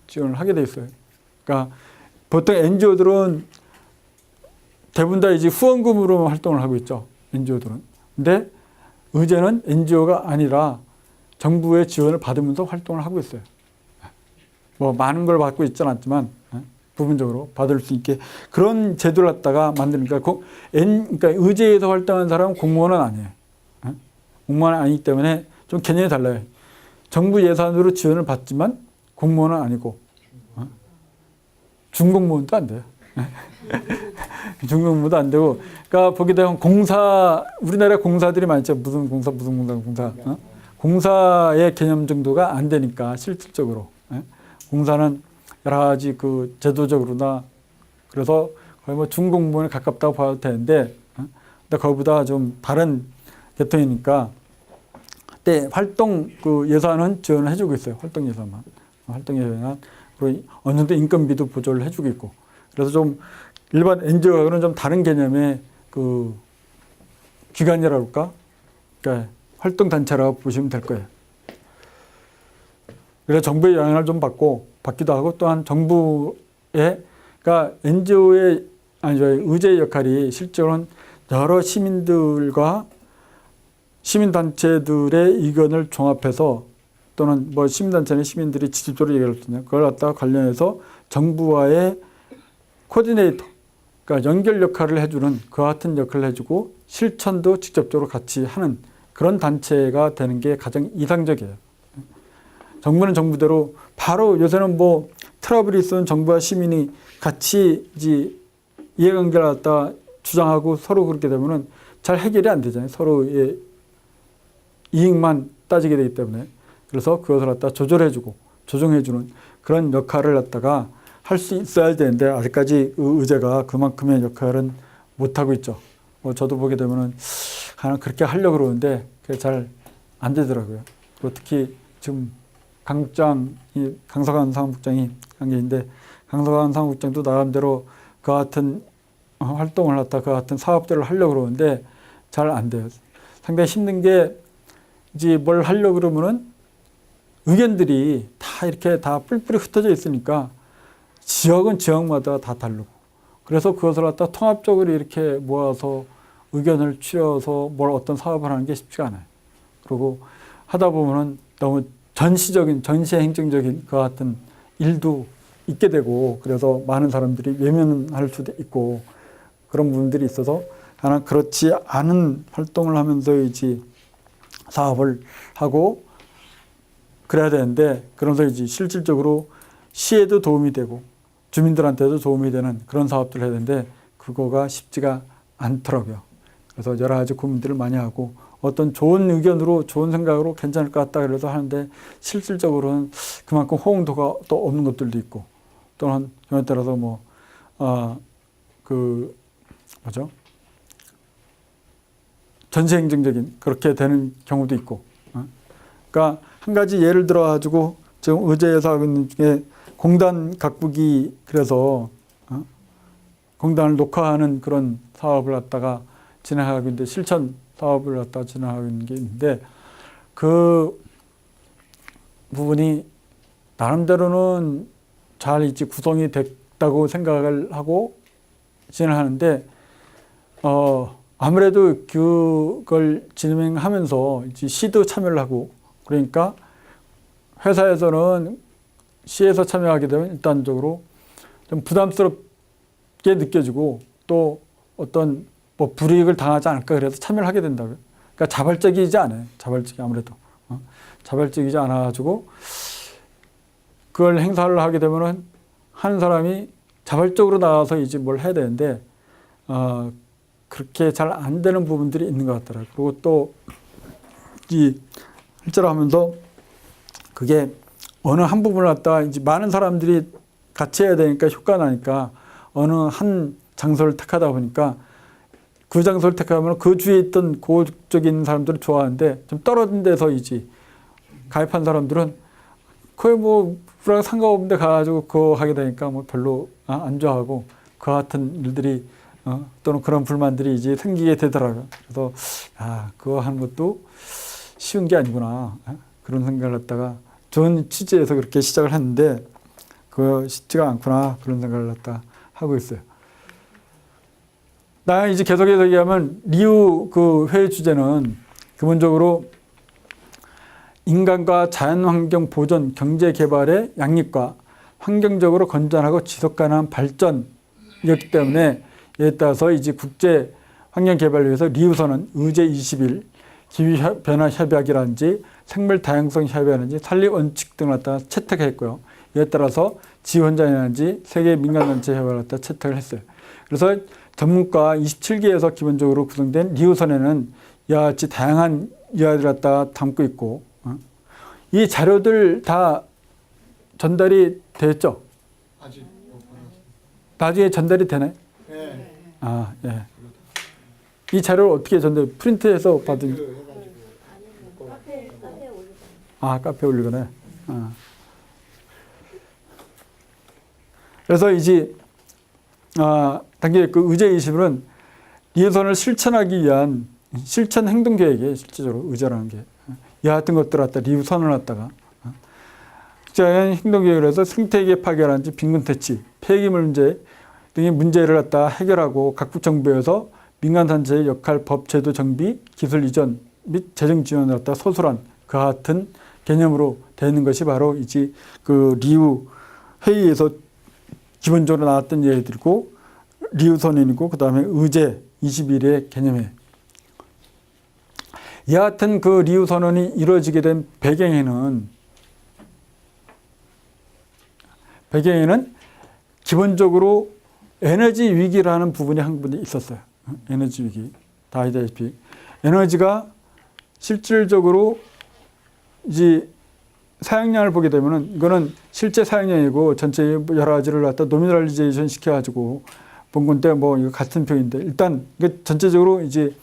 지원을 하게 돼 있어요. 그러니까 보통 NGO들은 대부분 다 이제 후원금으로 활동을 하고 있죠. NGO들은. 근데 의제는 NGO가 아니라 정부의 지원을 받으면서 활동을 하고 있어요. 많은 걸 받고 있지는 않지만 부분적으로 받을 수 있게 그런 제도를 갖다가 만드니까, 그러니까 의제에서 활동하는 사람은 공무원은 아니에요. 공무원은 아니기 때문에 좀 개념이 달라요. 정부 예산으로 지원을 받지만 공무원은 아니고, 중공무원도 안 돼요. 중공무원도 안 되고, 그러니까 보게 되면 우리나라 공사들이 많죠. 무슨 공사. 공사의 개념 정도가 안 되니까, 실질적으로. 공사는 여러 가지 그 제도적으로나, 그래서 거의 중공무원에 가깝다고 봐도 되는데, 근데 그거보다 좀 다른 계통이니까, 그때 활동 예산은 지원을 해주고 있어요. 활동 예산만. 그리고 어느 정도 인건비도 보조를 해주고 있고. 그래서 좀 일반 NGO하고는 좀 다른 개념의 기관이라고 할까? 그러니까 활동단체라고 보시면 될 거예요. 그래서 정부의 영향을 좀 받기도 하고, 또한 정부의, 그러니까 NGO의, 의제의 역할이 실제로는 여러 시민들과 시민단체들의 의견을 종합해서, 또는 시민단체는 시민들이 직접적으로 얘기를 했거든요. 그걸 갖다가 관련해서 정부와의 코디네이터, 그러니까 연결 역할을 해주는, 그와 같은 역할을 해주고 실천도 직접적으로 같이 하는 그런 단체가 되는 게 가장 이상적이에요. 정부는 정부대로 바로, 요새는 트러블이 있으면 정부와 시민이 같이 이제 이해관계를 갖다 주장하고 서로 그렇게 되면은 잘 해결이 안 되잖아요. 서로의 이익만 따지게 되기 때문에. 그래서 그것을 갖다 조절해주고 조정해주는 그런 역할을 갖다가 할 수 있어야 되는데, 아직까지 의제가 그만큼의 역할은 못하고 있죠. 저도 보게 되면은 그렇게 하려고 그러는데 그게 잘 안 되더라고요. 그리고 특히 지금 강서관 사무국장이 한 게 있는데, 강서관 사무국장도 나름대로 그 같은 활동을 갖다 그 같은 사업들을 하려고 그러는데 잘 안 돼요. 상당히 힘든 게, 이제 뭘 하려고 그러면은 의견들이 다 이렇게 다 뿔뿔이 흩어져 있으니까 지역은 지역마다 다 다르고, 그래서 그것을 갖다 통합적으로 이렇게 모아서 의견을 추려서 어떤 사업을 하는 게 쉽지가 않아요. 그리고 하다 보면은 너무 전시 행정적인 그 같은 일도 있게 되고, 그래서 많은 사람들이 외면할 수도 있고, 그런 부분들이 있어서 하나 그렇지 않은 활동을 하면서이지 사업을 하고 그래야 되는데 그러면서 이제 실질적으로 시에도 도움이 되고 주민들한테도 도움이 되는 그런 사업들을 해야 되는데 그거가 쉽지가 않더라고요. 그래서 여러 가지 고민들을 많이 하고 어떤 좋은 의견으로 좋은 생각으로 괜찮을 것 같다 그래서 하는데 실질적으로는 그만큼 호응도가 또 없는 것들도 있고 또는 경우에 따라서 전시행정적인 그렇게 되는 경우도 있고 그러니까 한 가지 예를 들어 가지고 지금 의제에서 하고 있는 중에 공단 각북이 그래서 공단을 녹화하는 그런 사업을 갖다가 진행하고 있는데 실천 사업을 갖다가 진행하고 있는 게 있는데 그 부분이 나름대로는 잘 이제 구성이 됐다고 생각을 하고 진행하는데 아무래도 그걸 진행하면서 이제 시도 참여를 하고 그러니까 회사에서는 시에서 참여하게 되면 일단적으로 좀 부담스럽게 느껴지고 또 어떤 불이익을 당하지 않을까 그래서 참여를 하게 된다고요. 그러니까 자발적이지 않아요. 자발적이 아무래도 자발적이지 않아가지고 그걸 행사를 하게 되면은 하는 사람이 자발적으로 나와서 이제 뭘 해야 되는데 그렇게 잘 안 되는 부분들이 있는 것 같더라고요. 그리고 또 이 실제로 하면서 그게 어느 한 부분을 갖다가 이제 많은 사람들이 같이 해야 되니까 효과가 나니까 어느 한 장소를 택하다 보니까 그 장소를 택하면 그 주위에 있던 그쪽인 사람들은 좋아하는데 좀 떨어진 데서 이제 가입한 사람들은 거의 우리랑 상관없는데 가가지고 그거 하게 되니까 별로 안 좋아하고 그 같은 일들이 또는 그런 불만들이 이제 생기게 되더라고요. 그래서 그거 하는 것도 쉬운 게 아니구나 그런 생각을 갖다가 좋은 취지에서 그렇게 시작을 했는데 그거 쉽지가 않구나 그런 생각을 갖다 하고 있어요. 나 이제 계속해서 얘기하면 리우 그 회의 주제는 기본적으로 인간과 자연환경 보존, 경제 개발의 양립과 환경적으로 건전하고 지속 가능한 발전이었기 때문에 이에 따라서 이제 국제 환경 개발을 위해서 리우선언, 의제 20일, 기후 변화 협약이라든지 생물 다양성 협약이라든지 산림 원칙 등을 갖다가 채택했고요. 이에 따라서 지원자라든지 세계 민간단체 협약을 갖다 채택을 했어요. 그래서 전문가 27개에서 기본적으로 구성된 리우선언에는 이와 같이 다양한 이야기를 갖다가 담고 있고 이 자료들 다 전달이 됐죠? 아직 못 받았습니다. 나중에 전달이 되나요? 네. 예. 이 자료를 어떻게 프린트해서 받은? 카페에 올리고. 카페에 올리거나. 그래서 이제 당시 그 의제 20은 리우선을 실천하기 위한 실천 행동 계획이에요. 실질적으로 의제라는 게. 이 같은 것들 갖다 리우선을 갖다가 자연 행동 계획을 해서 생태계 파괴라든지 빈곤 퇴치, 폐기물 문제 등의 문제를 갖다 해결하고 각국 정부에서 민간 단체의 역할, 법, 제도 정비, 기술 이전 및 재정 지원을 갖다 소설한 그 같은 개념으로 되는 것이 바로 이제 그 리우 회의에서 기본적으로 나왔던 예들이고 리우 선언이고 그 다음에 의제 21의 개념이에요. 이 같은 그 리우 선언이 이루어지게 된 배경에는 기본적으로 에너지 위기라는 부분이 한 부분이 있었어요. 에너지 위기. 다 아시다시피 에너지가 실질적으로 이제 사용량을 보게 되면은 이거는 실제 사용량이고 전체 여러 가지를 갖다 노미널리제이션 시켜가지고 본 건데 이거 같은 표인데 일단 이게 전체적으로 이제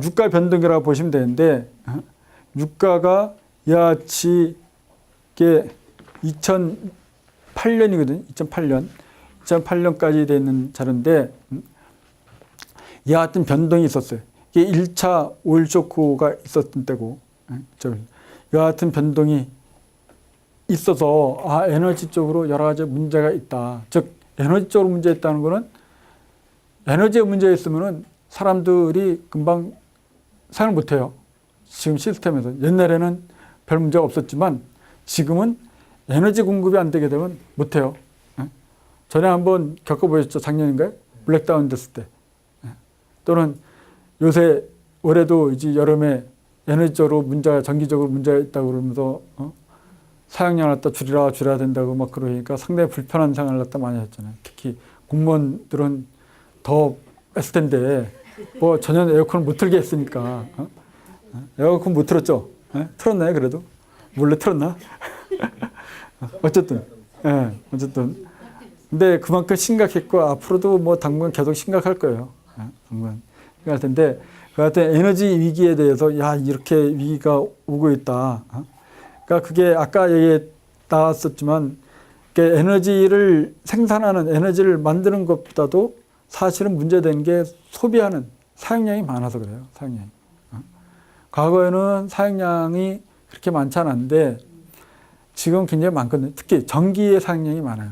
유가 변동이라고 보시면 되는데 유가가 이와 같이 이게 2008년이거든요. 2008년까지 되는 자료인데 이와 같은 변동이 있었어요. 이게 1차 오일 쇼크가 있었던 때고 이와 같은 변동이 있어서 에너지 쪽으로 여러 가지 문제가 있다. 즉 에너지 쪽으로 문제 있다는 거는 에너지에 문제 있으면은 사람들이 금방 생활 못 해요. 지금 시스템에서. 옛날에는 별 문제가 없었지만 지금은 에너지 공급이 안 되게 되면 못 해요. 전에 한번 겪어보셨죠? 작년인가요? 블랙다운 됐을 때. 또는 요새 올해도 이제 여름에 에너지적으로 전기적으로 문제가 있다고 그러면서 사용량을 갖다 줄여야 된다고 막 그러니까 상당히 불편한 생활을 갖다 많이 했잖아요. 특히 공무원들은 더 했을 텐데 뭐 전혀 에어컨을 못 틀게 했으니까 에어컨 못 틀었죠? 틀었나요? 그래도 몰래 틀었나? 어쨌든 어쨌든 근데 그만큼 심각했고 앞으로도 뭐 당분간 계속 심각할 거예요. 당분간 심각할 텐데 그 같은 에너지 위기에 대해서 야 이렇게 위기가 오고 있다. 그러니까 그게 아까 얘기 나왔었지만 에너지를 생산하는 에너지를 만드는 것보다도 사실은 문제되는 게 소비하는 사용량이 많아서 그래요. 사용량이. 과거에는 사용량이 그렇게 많지 않았는데 지금 굉장히 많거든요. 특히 전기의 사용량이 많아요.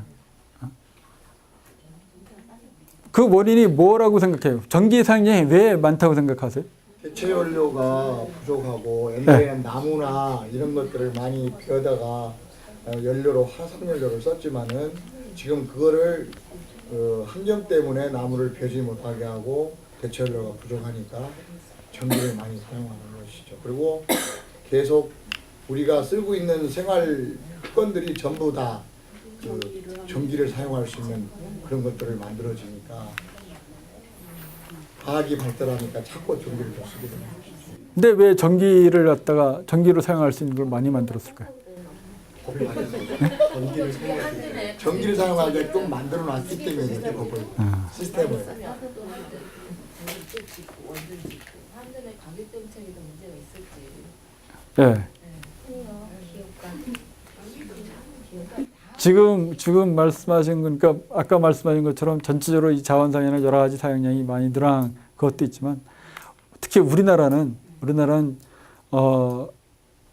그 원인이 뭐라고 생각해요? 전기 사용량이 왜 많다고 생각하세요? 대체 연료가 부족하고 옛날에는 나무나 이런 것들을 많이 베어다가 연료로 화석연료를 썼지만은 지금 그거를 환경 때문에 나무를 베지 못하게 하고 대체 연료가 부족하니까 전기를 많이 사용하는 것이죠. 그리고 계속 우리가 쓰고 있는 생활건들이 전부 다 전기를 사용할 수 있는 그런 것들을 만들어지니까 과학이 발달하니까 자꾸 전기를 더 쓰게 되는 것이죠. 근데 왜 전기를 갖다가 전기로 사용할 수 있는 걸 많이 만들었을까요? 전기를 사용하게끔 만들어 놨기 때문에 그렇게 법을 시스템을. 환전의 가격 정책에도 문제가 있을지. 네. 지금 말씀하신 건, 그러니까 아까 말씀하신 것처럼 전체적으로 이 자원상이나 여러 가지 사용량이 많이 늘어난 것도 있지만 특히 우리나라는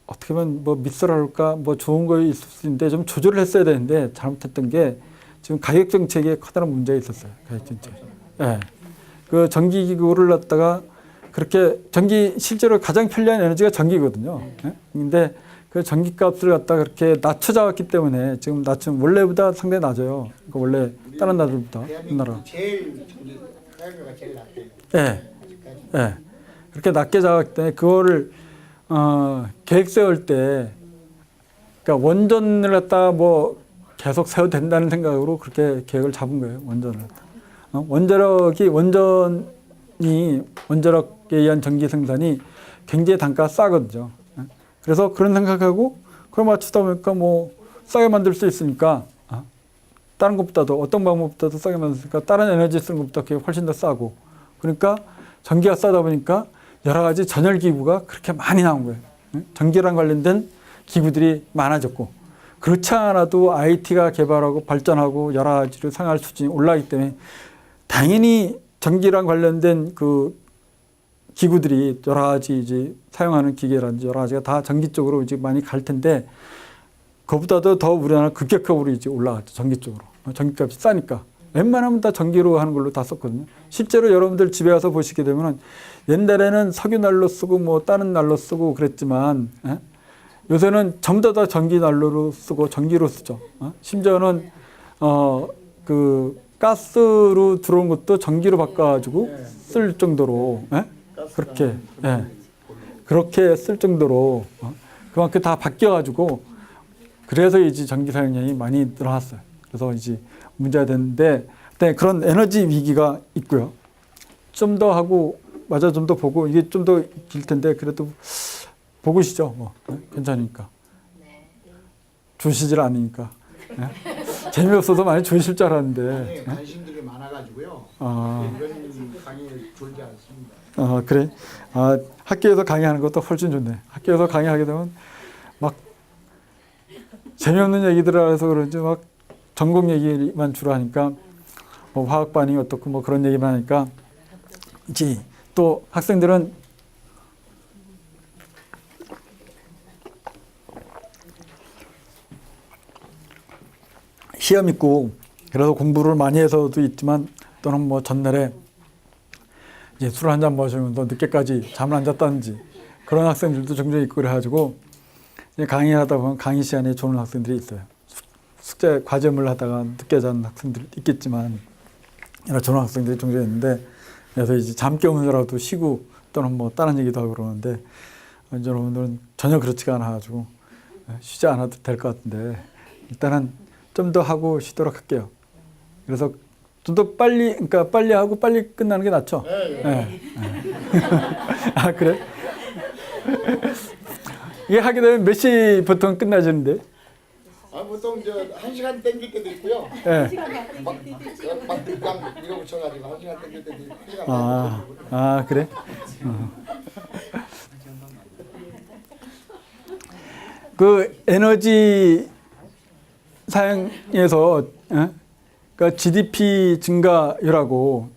어떻게 보면 뭐 미스랄까 뭐 좋은 거 있을 수 있는데 좀 조절을 했어야 되는데 잘못했던 게 지금 가격 정책에 커다란 문제가 있었어요. 가격 정책. 예. 그 전기기구를 갖다가 그렇게 실제로 가장 편리한 에너지가 전기거든요. 예? 근데 그 전기값을 갖다가 그렇게 낮춰 잡았기 때문에 지금 원래보다 상당히 낮아요. 그러니까 원래 다른 나라들보다 우리나라. 제일 전기 사용료가 제일 낮대요. 예. 예. 그렇게 낮게 잡았기 때문에 그거를 계획 세울 때 그러니까 원전을 갖다가 뭐 계속 세워도 된다는 생각으로 그렇게 계획을 잡은 거예요. 원전을 갖다가. 원자력에 의한 전기 생산이 굉장히 단가가 싸거든요. 그래서 그런 생각하고 그걸 맞추다 보니까 뭐 싸게 만들 수 있으니까 다른 것보다도 어떤 방법보다도 싸게 만드니까 다른 에너지 쓰는 것보다 그게 훨씬 더 싸고 그러니까 전기가 싸다 보니까 여러 가지 전열 기구가 그렇게 많이 나온 거예요. 전기랑 관련된 기구들이 많아졌고 그렇지 않아도 IT가 개발하고 발전하고 여러 가지로 생활 수준이 올라가기 때문에 당연히 전기랑 관련된 그 기구들이 여러 가지 이제 사용하는 기계라든지 여러 가지가 다 전기 쪽으로 이제 많이 갈 텐데 그것보다도 더 우리나라는 급격하게 이제 올라갔죠. 전기 쪽으로. 전기값이 싸니까. 웬만하면 다 전기로 하는 걸로 다 썼거든요. 실제로 여러분들 집에 가서 보시게 되면 옛날에는 석유 난로 쓰고 뭐 다른 난로 쓰고 그랬지만 요새는 전부 다 전기 난로로 쓰고 전기로 쓰죠. 심지어는 그 가스로 들어온 것도 전기로 바꿔가지고 쓸 정도로 그렇게 쓸 정도로 그만큼 다 바뀌어가지고 그래서 이제 전기 사용량이 많이 늘어났어요. 그래서 이제 문제가 됐는데 그런 에너지 위기가 있고요. 좀 더 하고 좀 더 보고 이게 좀 더 길 텐데 그래도 보고시죠. 뭐 괜찮으니까 주시질 않으니까 재미없어서 많이 주실 줄 알았는데 관심들이 많아가지고요. 이런 강의를 졸지 않습니다. 그래? 학교에서 강의하는 것도 훨씬 좋네. 학교에서 강의하게 되면 막 재미없는 얘기들 해서 그런지 막 전공 얘기만 주로 하니까 뭐 화학반이 어떻고 뭐 그런 얘기만 하니까 이제 또 학생들은 시험 있고 그래서 공부를 많이 해서도 있지만 또는 뭐 전날에 이제 술 한 잔 마시면서 늦게까지 잠을 안 잤다든지 그런 학생들도 종종 있고 그래가지고 강의하다 보면 강의 시간에 좋은 학생들이 있어요. 숙제 과제물 하다가 늦게 자는 학생들 있겠지만 이런 좋은 학생들이 종종 있는데 그래서 이제 잠 깨우느라도 쉬고 또는 뭐 다른 얘기도 하고 그러는데 이제 여러분들은 전혀 그렇지가 않아가지고 쉬지 않아도 될 것 같은데 일단은 좀 더 하고 쉬도록 할게요. 그래서 좀 더 빨리, 그러니까 빨리 하고 빨리 끝나는 게 낫죠? 네. 네. 아, 그래? 이게 하게 되면 몇 시 보통 끝나지는데? 보통 저 1시간 땡길 때도 있고요. 네. 막 밀어붙여가지고 1시간 땡길 때도 있고 1시간 아, 그래? 그 에너지 사용에서 그러니까 GDP 증가율하고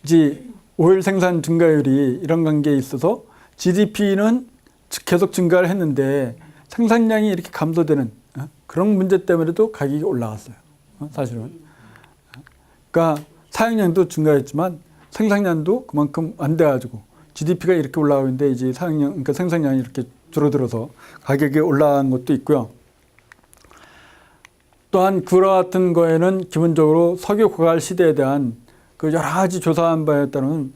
이제 오일 생산 증가율이 이런 관계에 있어서 GDP는 계속 증가를 했는데 생산량이 이렇게 감소되는 그런 문제 때문에도 가격이 올라갔어요. 사실은. 그러니까 사용량도 증가했지만 생산량도 그만큼 안 돼가지고 GDP가 이렇게 올라가고 있는데 이제 사용량, 그러니까 생산량이 이렇게 줄어들어서 가격이 올라간 것도 있고요. 또한 그와 같은 거에는 기본적으로 석유 고갈 시대에 대한 그 여러 가지 조사한 바에 따르면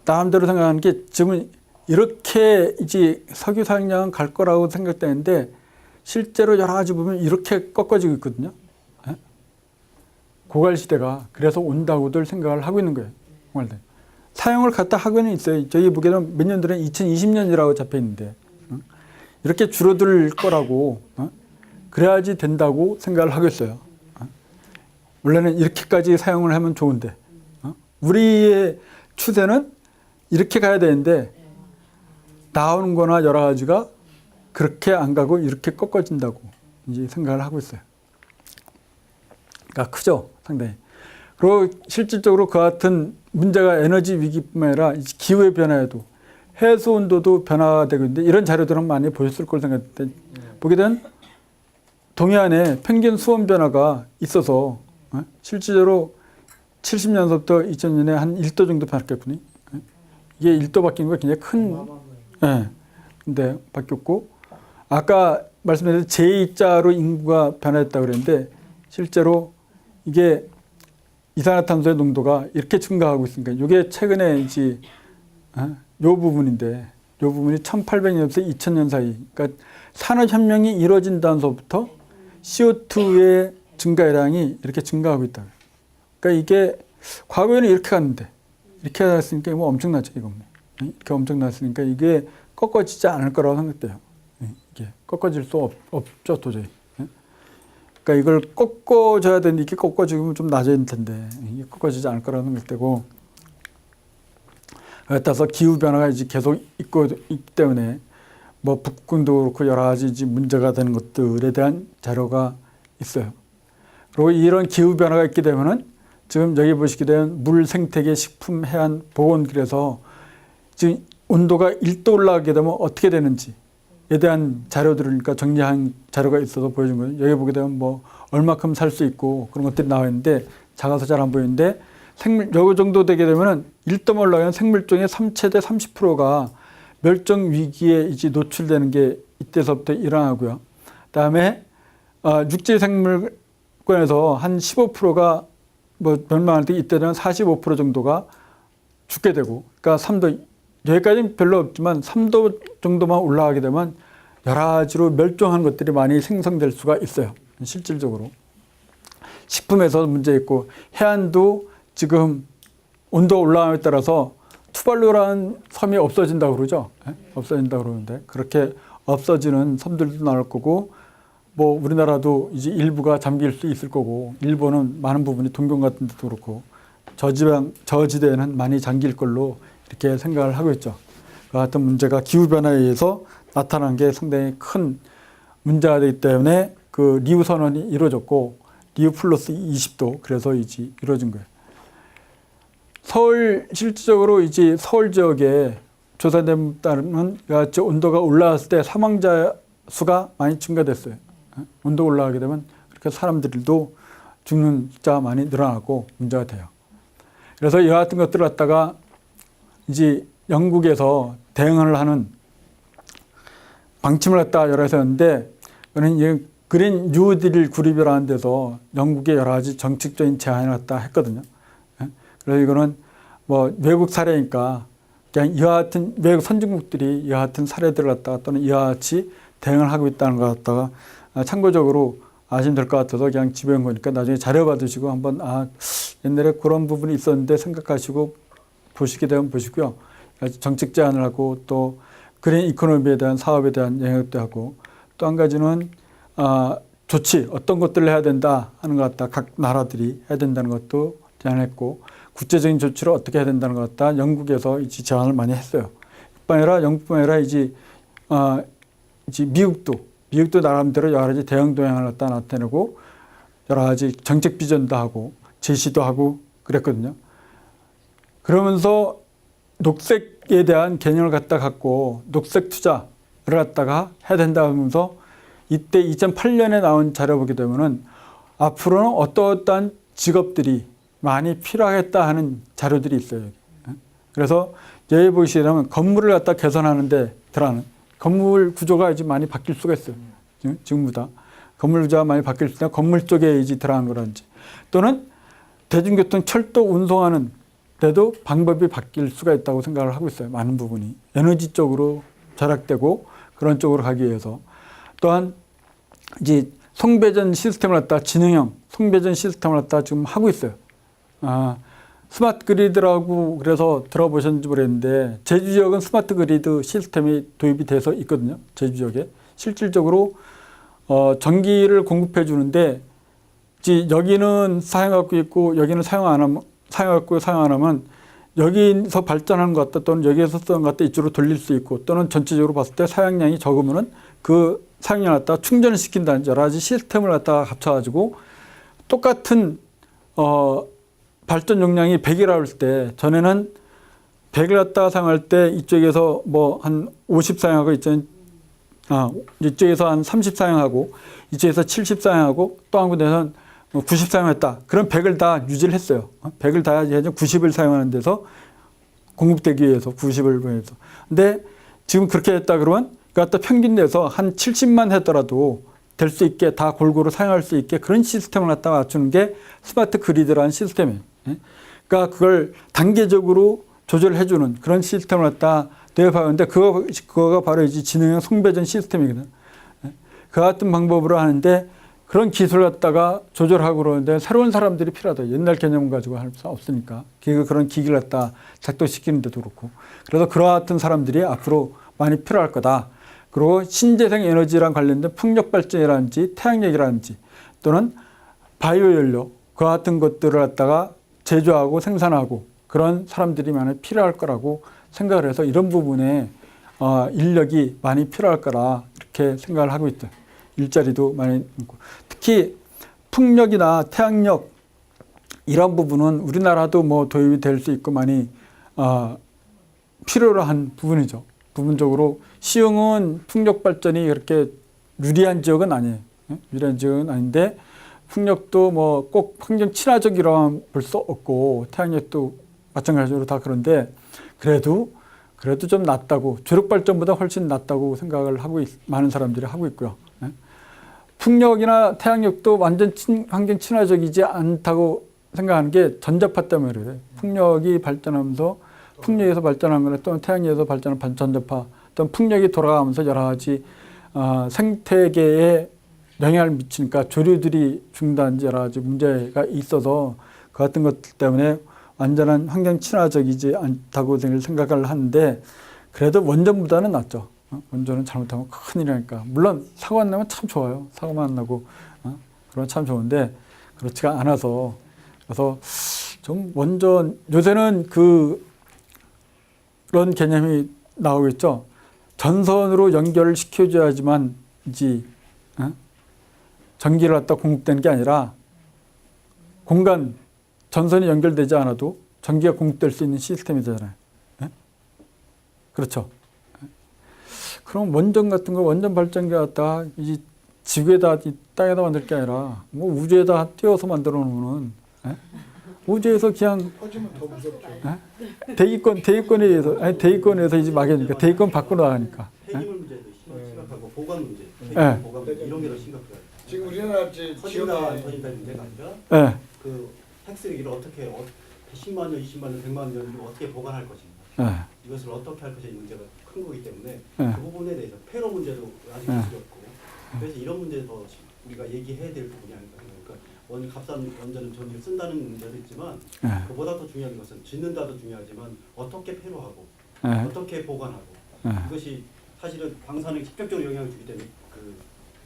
나름대로 생각하는 게 지금 이렇게 이제 석유 사용량은 갈 거라고 생각되는데 실제로 여러 가지 보면 이렇게 꺾어지고 있거든요. 고갈 시대가 그래서 온다고들 생각을 하고 있는 거예요. 정말 사용을 갖다 하고는 있어요. 저희 보기에는 몇 년 전에 2020년이라고 잡혀 있는데 이렇게 줄어들 거라고 그래야지 된다고 생각을 하고 있어요. 원래는 이렇게까지 사용을 하면 좋은데 우리의 추세는 이렇게 가야 되는데 나오는 거나 여러 가지가 그렇게 안 가고 이렇게 꺾어진다고 이제 생각을 하고 있어요. 그러니까 크죠, 상당히. 그리고 실질적으로 그 같은 문제가 에너지 위기뿐만 아니라 기후의 변화에도 해수 온도도 변화가 되고 있는데 이런 자료들은 많이 보셨을 걸 생각했는데 보게 되면 동해안에 평균 수온 변화가 있어서 실질적으로 70년서부터 2000년에 한 1도 정도 바뀌었거든요. 이게 1도 바뀐 거 굉장히 큰, 근데 바뀌었고 아까 말씀드린 제2자로 인구가 변화했다고 그랬는데 실제로 이게 이산화탄소의 농도가 이렇게 증가하고 있으니까 이게 최근에 이제 요 부분인데 요 부분이 1800년에서 2000년 사이 그러니까 산업혁명이 이루어진다면서부터 CO2의 증가량이 이렇게 증가하고 있다. 그러니까 이게 과거에는 이렇게 갔는데 이렇게 갔으니까 뭐 엄청나죠 이거. 이렇게 엄청났으니까 이게 꺾어지지 않을 거라고 생각돼요. 이게 꺾어질 수 없죠 도저히. 그러니까 이걸 꺾어줘야 되는데 이렇게 꺾어지면 좀 낮아질 텐데 이게 꺾어지지 않을 거라고 생각되고 따라서 기후 변화가 이제 계속 있기 때문에 뭐 북극도 그렇고 여러 가지 이제 문제가 되는 것들에 대한 자료가 있어요. 그리고 이런 기후 변화가 있게 되면은 지금 여기 보시게 되면 물 생태계 식품 해안 보건길에서 지금 온도가 1도 올라가게 되면 어떻게 되는지에 대한 자료들을 그러니까 정리한 자료가 있어서 보여준 거예요. 여기 보게 되면 뭐 얼마큼 살 수 있고 그런 것들이 나와 있는데 작아서 잘 안 보이는데 생물 요 정도 되게 되면은 1도 올라가면 생물종의 최대 30%가 멸종 위기에 이제 노출되는 게 이때서부터 일어나고요. 그다음에 육지 생물권에서 한 15%가 뭐 멸망할 때 이때는 45% 정도가 죽게 되고, 그러니까 3도 여기까지는 별로 없지만 3도 정도만 올라가게 되면 여러 가지로 멸종한 것들이 많이 생성될 수가 있어요. 실질적으로 식품에서 문제 있고 해안도 지금 온도 올라감에 따라서 투발루라는 섬이 없어진다고 그러죠. 없어진다고 그러는데 그렇게 없어지는 섬들도 나올 거고 뭐 우리나라도 이제 일부가 잠길 수 있을 거고 일본은 많은 부분이 동경 같은 데도 그렇고 저지대에는 많이 잠길 걸로 이렇게 생각을 하고 있죠. 그 같은 문제가 기후변화에 의해서 나타난 게 상당히 큰 문제가 되기 때문에 그 리우 선언이 이루어졌고 리우 플러스 20도 그래서 이제 이루어진 거예요. 서울 실질적으로 이제 서울 지역에 조사된 따르면 같이 온도가 올라갔을 때 사망자 수가 많이 증가됐어요. 온도가 올라가게 되면 그렇게 사람들도 죽는 숫자가 많이 늘어나고 문제가 돼요. 그래서 이와 같은 것들을 갖다가 이제 영국에서 대응을 하는 방침을 갖다가 여러 가지 했는데 그는 그린 뉴딜 그룹이라는 데서 영국의 여러 가지 정책적인 제안을 갖다 했거든요. 그래서 이거는 뭐 외국 사례니까 그냥 이와 같은 외국 선진국들이 이와 같은 사례들을 갖다가 또는 이와 같이 대응을 하고 있다는 것 갖다가 참고적으로 아시면 될 것 같아서 그냥 집에 온 거니까 나중에 자료 받으시고 한번 옛날에 그런 부분이 있었는데 생각하시고 보시게 되면 보시고요. 정책 제안을 하고 또 그린 이코노미에 대한 사업에 대한 영역도 하고 또 한 가지는 조치 어떤 것들을 해야 된다 하는 것 같다 각 나라들이 해야 된다는 것도 제안했고 국제적인 조치를 어떻게 해야 된다는 것 같다 영국에서 이제 제안을 많이 했어요. 뿐 아니라 영국뿐 아니라 이제 미국도 나름대로 여러 가지 대응 동향을 갖다 나타내고 여러 가지 정책 비전도 하고 제시도 하고 그랬거든요. 그러면서 녹색에 대한 개념을 갖고 녹색 투자를 갖다가 해야 된다 하면서 이때 2008년에 나온 자료 보게 되면은 앞으로는 어떠한 직업들이 많이 필요하겠다 하는 자료들이 있어요. 그래서 여기 보시게 되면 건물을 갖다 개선하는데 들어가는 건물 구조가 이제 많이 바뀔 수가 있어요. 지금보다 건물 구조가 많이 바뀔 수 있다. 건물 쪽에 이제 들어간 거라든지 또는 대중교통 철도 운송하는 데도 방법이 바뀔 수가 있다고 생각을 하고 있어요. 많은 부분이 에너지 쪽으로 절약되고 그런 쪽으로 가기 위해서 또한 이제 송배전 시스템을 갖다 지능형 송배전 시스템을 갖다 지금 하고 있어요. 스마트 그리드라고 그래서 들어보셨는지 모르겠는데 제주 지역은 스마트 그리드 시스템이 도입이 돼서 있거든요. 제주 지역에 실질적으로 전기를 공급해 주는데 여기는 사용하고 있고 여기는 사용 안 하면 여기서 발전하는 것 같다 또는 여기에서 쓰는 것 같다 이쪽으로 돌릴 수 있고 또는 전체적으로 봤을 때 사용량이 적으면은 그 사용량을 갖다가 충전을 시킨다는 여러 가지 시스템을 갖다가 합쳐가지고 똑같은 발전 용량이 100이라고 했을 때 전에는 100을 갖다가 사용할 때 이쪽에서 뭐 한 50 사용하고 이쪽에서 한 30 사용하고 이쪽에서 70 사용하고 또 한 군데서는 90 사용했다. 그럼 100을 다 유지를 했어요. 100을 다 해야지 90을 사용하는 데서 공급되기 위해서 90을 위해서. 근데 지금 그렇게 했다 그러면 그러니까 평균 내서 한 70만 하더라도 될 수 있게 다 골고루 사용할 수 있게 그런 시스템을 갖다 맞추는 게 스마트 그리드라는 시스템이에요. 그러니까 그걸 단계적으로 조절해 주는 그런 시스템을 갖다 도입하는데 그거가 바로 이제 지능형 송배전 시스템이거든. 그 같은 방법으로 하는데 그런 기술을 갖다가 조절하고 그러는데 새로운 사람들이 필요하다. 옛날 개념 가지고 할 수 없으니까. 그런 기기를 갖다 작동시키는 데도 그렇고. 그래서 그와 같은 사람들이 앞으로 많이 필요할 거다. 그리고 신재생 에너지랑 관련된 풍력 발전이라든지 태양력이라든지 또는 바이오 연료 그와 같은 것들을 갖다가 제조하고 생산하고 그런 사람들이 많이 필요할 거라고 생각을 해서 이런 부분에 인력이 많이 필요할 거라 이렇게 생각을 하고 있다. 일자리도 많이 있고 특히 풍력이나 태양력 이런 부분은 우리나라도 뭐 도입이 될 수 있고 많이 필요로 한 부분이죠. 부분적으로 시흥은 풍력 발전이 그렇게 유리한 지역은 아니에요. 유리한 지역은 아닌데 풍력도 뭐 꼭 환경 친화적이라고 볼 수 없고 태양력도 마찬가지로 다 그런데 그래도 좀 낫다고 조력 발전보다 훨씬 낫다고 생각을 하고 많은 사람들이 하고 있고요. 풍력이나 태양력도 완전 환경 친화적이지 않다고 생각하는 게 전자파 때문에 그래요. 풍력이 발전하면서 풍력에서 발전한 거나 또는 태양에서 발전한 전자파 또는 풍력이 돌아가면서 여러 가지 생태계에 영향을 미치니까 조류들이 죽는다든지 여러 가지 문제가 있어서 그 같은 것들 때문에 완전한 환경 친화적이지 않다고 생각을 하는데 그래도 원전보다는 낫죠. 원전은 잘못하면 큰일이니까. 물론 사고 안 나면 참 좋아요. 사고만 안 나고 그러면 참 좋은데 그렇지가 않아서 그래서 좀 원전 요새는 그런 개념이 나오고 있죠. 전선으로 연결을 시켜줘야지만 이제 전기를 갖다 공급되는 게 아니라 공간 전선이 연결되지 않아도 전기가 공급될 수 있는 시스템이 되잖아요. 그렇죠. 그럼 원전 같은 거 원전 발전기 갖다 이 지구에다 이 땅에다 만들 게 아니라 뭐 우주에다 띄워서 만들어 놓으면 우주에서 그냥 퍼지면 더 무섭죠. 대기권에서 이제 막으니까 대기권 밖으로 나가니까. 폐기물 문제도 심각하고 보관 문제, 보관 문제 이런 게 더 심각해요. 지금 우리나라 터진다 안 터진다 문제가 아니라 그 핵쓰레기를 어떻게 10만 년, 20만 년, 100만 년 어떻게 보관할 것인가. 예. 이것을 어떻게 할 것인가 이 문제가 큰 거기 때문에 예. 그 부분에 대해서 폐로 문제도 아직 있었고 그래서 이런 문제도 우리가 얘기해야 될 부분이 아닌가 생각해요. 그러니까 값싼 원자는 전기를 쓴다는 문제도 있지만 예. 그보다 더 중요한 것은 짓는다도 중요하지만 어떻게 폐로하고 예. 어떻게 보관하고 예. 이것이 사실은 방사능에 직접적으로 영향을 주기 때문에 그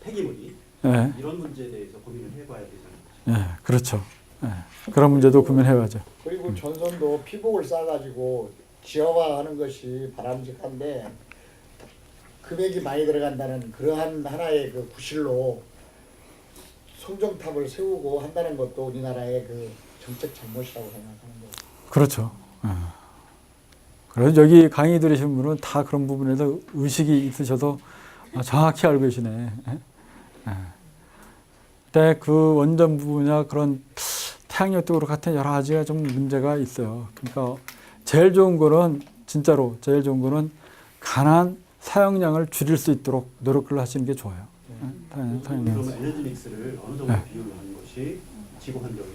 폐기물이 예. 이런 문제에 대해서 고민을 해봐야 되지 않을까. 예. 그렇죠. 예. 그런 문제도 고민해야죠. 그리고 전선도 피복을 싸가지고 지역화하는 것이 바람직한데 금액이 많이 들어간다는 그러한 하나의 그 구실로 송정탑을 세우고 한다는 것도 우리나라의 그 정책 잘못이라고 생각하는 거예요. 그렇죠. 예. 그래서 여기 강의 들으신 분은 다 그런 부분에서 의식이 있으셔서 정확히 알고 계시네. 예. 근데 그 원전 부분이나 그런 태양력도 그렇고 같은 여러 가지가 좀 문제가 있어요. 그러니까 제일 좋은 거는 진짜로 제일 좋은 거는 가난 사용량을 줄일 수 있도록 노력을 하시는 게 좋아요. 그러면 사용량. 에너지 믹스를 어느 정도 비율로 하는 것이 지구 환경에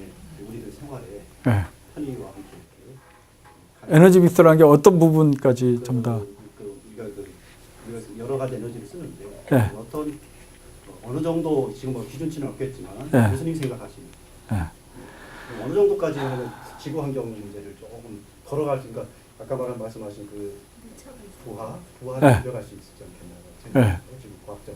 우리들 생활에 네. 편의와 함께 이렇게 에너지 믹스라는 게 어떤 부분까지 전부 다. 우리가 여러 가지 에너지를 쓰는데 네. 어느 정도 지금 뭐 기준치는 없겠지만 네. 교수님 생각하시는 네. 어느 정도까지는 지구 환경 문제를 조금 걸어갈 수, 그러니까 아까 말씀하신 그 부하를 네. 들어갈 수 있지 않겠나 네. 지금 과학적.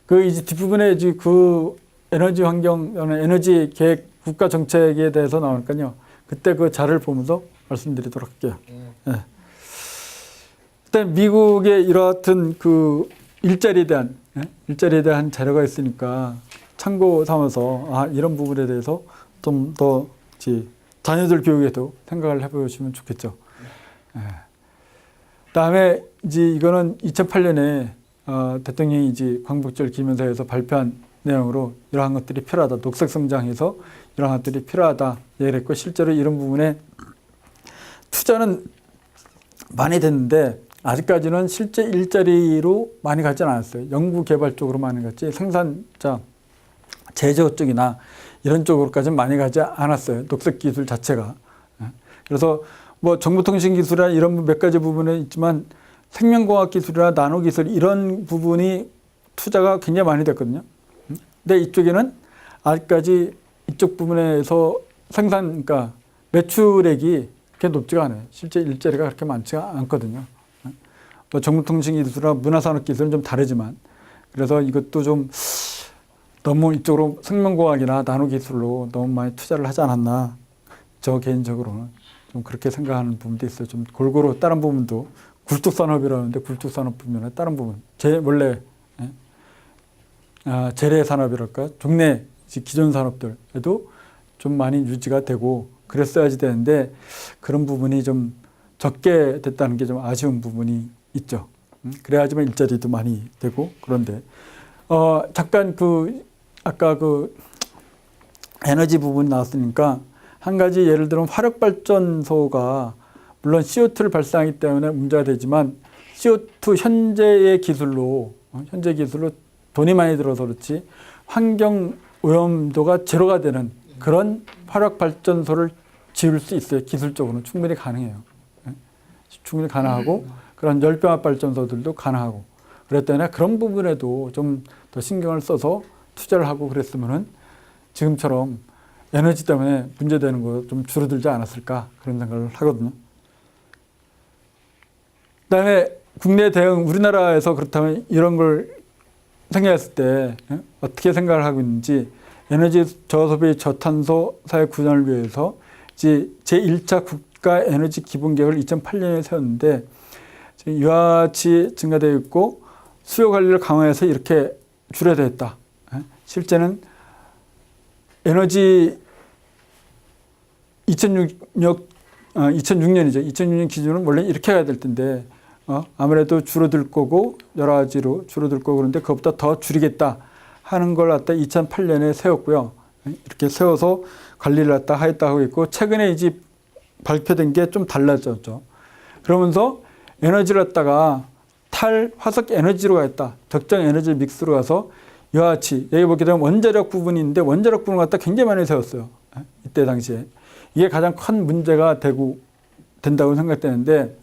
그 이제 뒷부분에 이제 그 에너지 환경, 에너지 계획 국가 정책에 대해서 나오니까요. 그때 그 자료를 보면서 말씀드리도록 할게요. 예. 일단 미국의 이러한 그 일자리에 대한 자료가 있으니까 참고 삼아서 이런 부분에 대해서 좀 더 자녀들 교육에도 생각을 해보시면 좋겠죠. 예. 그다음에 이제 이거는 2008년에 대통령이 이제 광복절 기념사에서 발표한 내용으로 이러한 것들이 필요하다. 녹색 성장해서 이러한 것들이 필요하다. 얘기를 했고 실제로 이런 부분에 투자는 많이 됐는데 아직까지는 실제 일자리로 많이 가지는 않았어요. 연구 개발 쪽으로 많이 갔지 생산자, 제조 쪽이나 이런 쪽으로까지는 많이 가지 않았어요. 녹색 기술 자체가. 그래서 뭐 정보통신기술이나 이런 몇 가지 부분은 있지만 생명공학 기술이나 나노 기술 이런 부분이 투자가 굉장히 많이 됐거든요. 근데 이쪽에는 아직까지 이쪽 부분에서 그러니까 매출액이 그렇게 높지가 않아요. 실제 일자리가 그렇게 많지가 않거든요. 뭐 정보통신기술이나 문화산업기술은 좀 다르지만 그래서 이것도 좀 너무 이쪽으로 생명공학이나 나노기술로 너무 많이 투자를 하지 않았나 저 개인적으로는 좀 그렇게 생각하는 부분도 있어요. 좀 골고루 다른 부분도 굴뚝산업이라는데 굴뚝산업 부분에 다른 부분 원래 재래산업이랄까 종래 기존 산업들에도 좀 많이 유지가 되고 그랬어야지 되는데 그런 부분이 좀 적게 됐다는 게 좀 아쉬운 부분이 있죠. 그래야지만 일자리도 많이 되고 그런데 잠깐 아까 에너지 부분 나왔으니까 한 가지 예를 들면 화력발전소가 물론 CO2를 발생하기 때문에 문제가 되지만 CO2 현재 기술로 돈이 많이 들어서 그렇지 환경 오염도가 제로가 되는 그런 화력발전소를 지을 수 있어요. 기술적으로는 충분히 가능해요. 충분히 가능하고 그런 열병합 발전소들도 가능하고 그랬기 때문에 그런 부분에도 좀 더 신경을 써서 투자를 하고 그랬으면은 지금처럼 에너지 때문에 문제되는 거 좀 줄어들지 않았을까 그런 생각을 하거든요. 그다음에 국내 대응 우리나라에서 그렇다면 이런 걸 생각했을 때 어떻게 생각을 하고 있는지 에너지 저소비 저탄소 사회 구현을 위해서 제1차 국가 에너지 기본계획을 2008년에 세웠는데 이와 같이 증가되어 있고 수요 관리를 강화해서 이렇게 줄여야 되겠다. 실제는 에너지 2006년이죠. 2006년 기준은 원래 이렇게 해야 될 텐데 아무래도 줄어들 거고 여러 가지로 줄어들 거고 그런데 그것보다 더 줄이겠다 하는 걸 갖다 2008년에 세웠고요. 이렇게 세워서 관리를 갖다 하겠다 하고 있고 최근에 이제 발표된 게 좀 달라졌죠. 그러면서 에너지를 갖다가 탈화석 에너지로 가겠다. 적정 에너지 믹스로 가서 이와 같이 여기 보게 되면 원자력 부분이 있는데 원자력 부분을 갖다 굉장히 많이 세웠어요. 이때 당시에. 이게 가장 큰 문제가 된다고 생각되는데,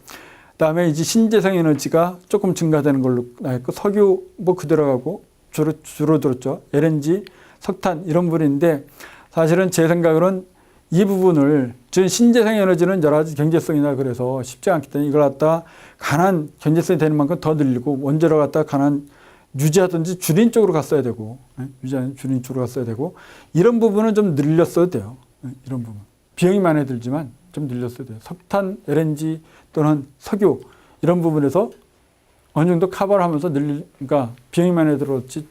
그다음에 이제 신재생 에너지가 조금 증가되는 걸로 나왔고, 석유 뭐 그대로 가고 줄어들었죠. LNG, 석탄 이런 부분인데, 사실은 제 생각으로는 이 부분을, 지금 신재생 에너지는 여러 가지 경제성이나 그래서 쉽지 않기 때문에 이걸 갖다 가난 경제성이 되는 만큼 더 늘리고, 원자로 갖다 가난 유지하든지 줄인 쪽으로 갔어야 되고, 유지하는 줄인 쪽으로 갔어야 되고, 이런 부분은 좀 늘렸어도 돼요. 이런 부분. 비용이 많이 들지만 좀 늘렸어야 돼요. 석탄, LNG 또는 석유 이런 부분에서 어느 정도 커버를 하면서 그러니까 비용이 많이 들었지,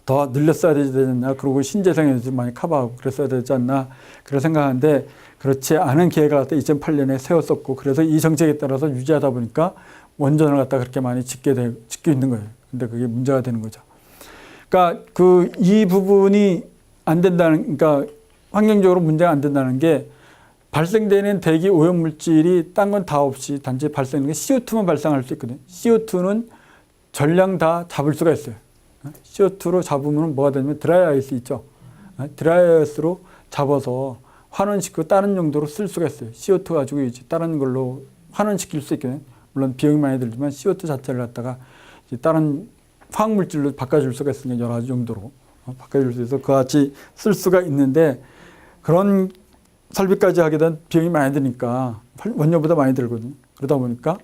더 늘렸어야 되지 않나. 그리고 신재생에너지 많이 커버하고 그랬어야 되지 않나. 그런 생각하는데, 그렇지 않은 계획을 갖다 2008년에 세웠었고, 그래서 이 정책에 따라서 유지하다 보니까 원전을 갖다 그렇게 많이 짓고 있는 거예요. 근데 그게 문제가 되는 거죠. 그러니까 이 부분이 안 된다는, 그러니까 환경적으로 문제가 안 된다는 게, 발생되는 대기 오염 물질이 딴 건 다 없이 단지 발생하는 게 CO2만 발생할 수 있거든요. CO2는 전량 다 잡을 수가 있어요. CO2로 잡으면 뭐가 되냐면 드라이 아이스 있죠. 드라이 아이스로 잡아서 환원시키고 다른 용도로 쓸 수가 있어요. CO2 가지고 이제 다른 걸로 환원시킬 수 있거든요. 물론 비용이 많이 들지만 CO2 자체를 갖다가 이제 다른 화학물질로 바꿔줄 수가 있으니까 여러 가지 용도로 바꿔줄 수 있어서 그같이 쓸 수가 있는데, 그런 설비까지 하게 된 비용이 많이 드니까 원료보다 많이 들거든요. 그러다 보니까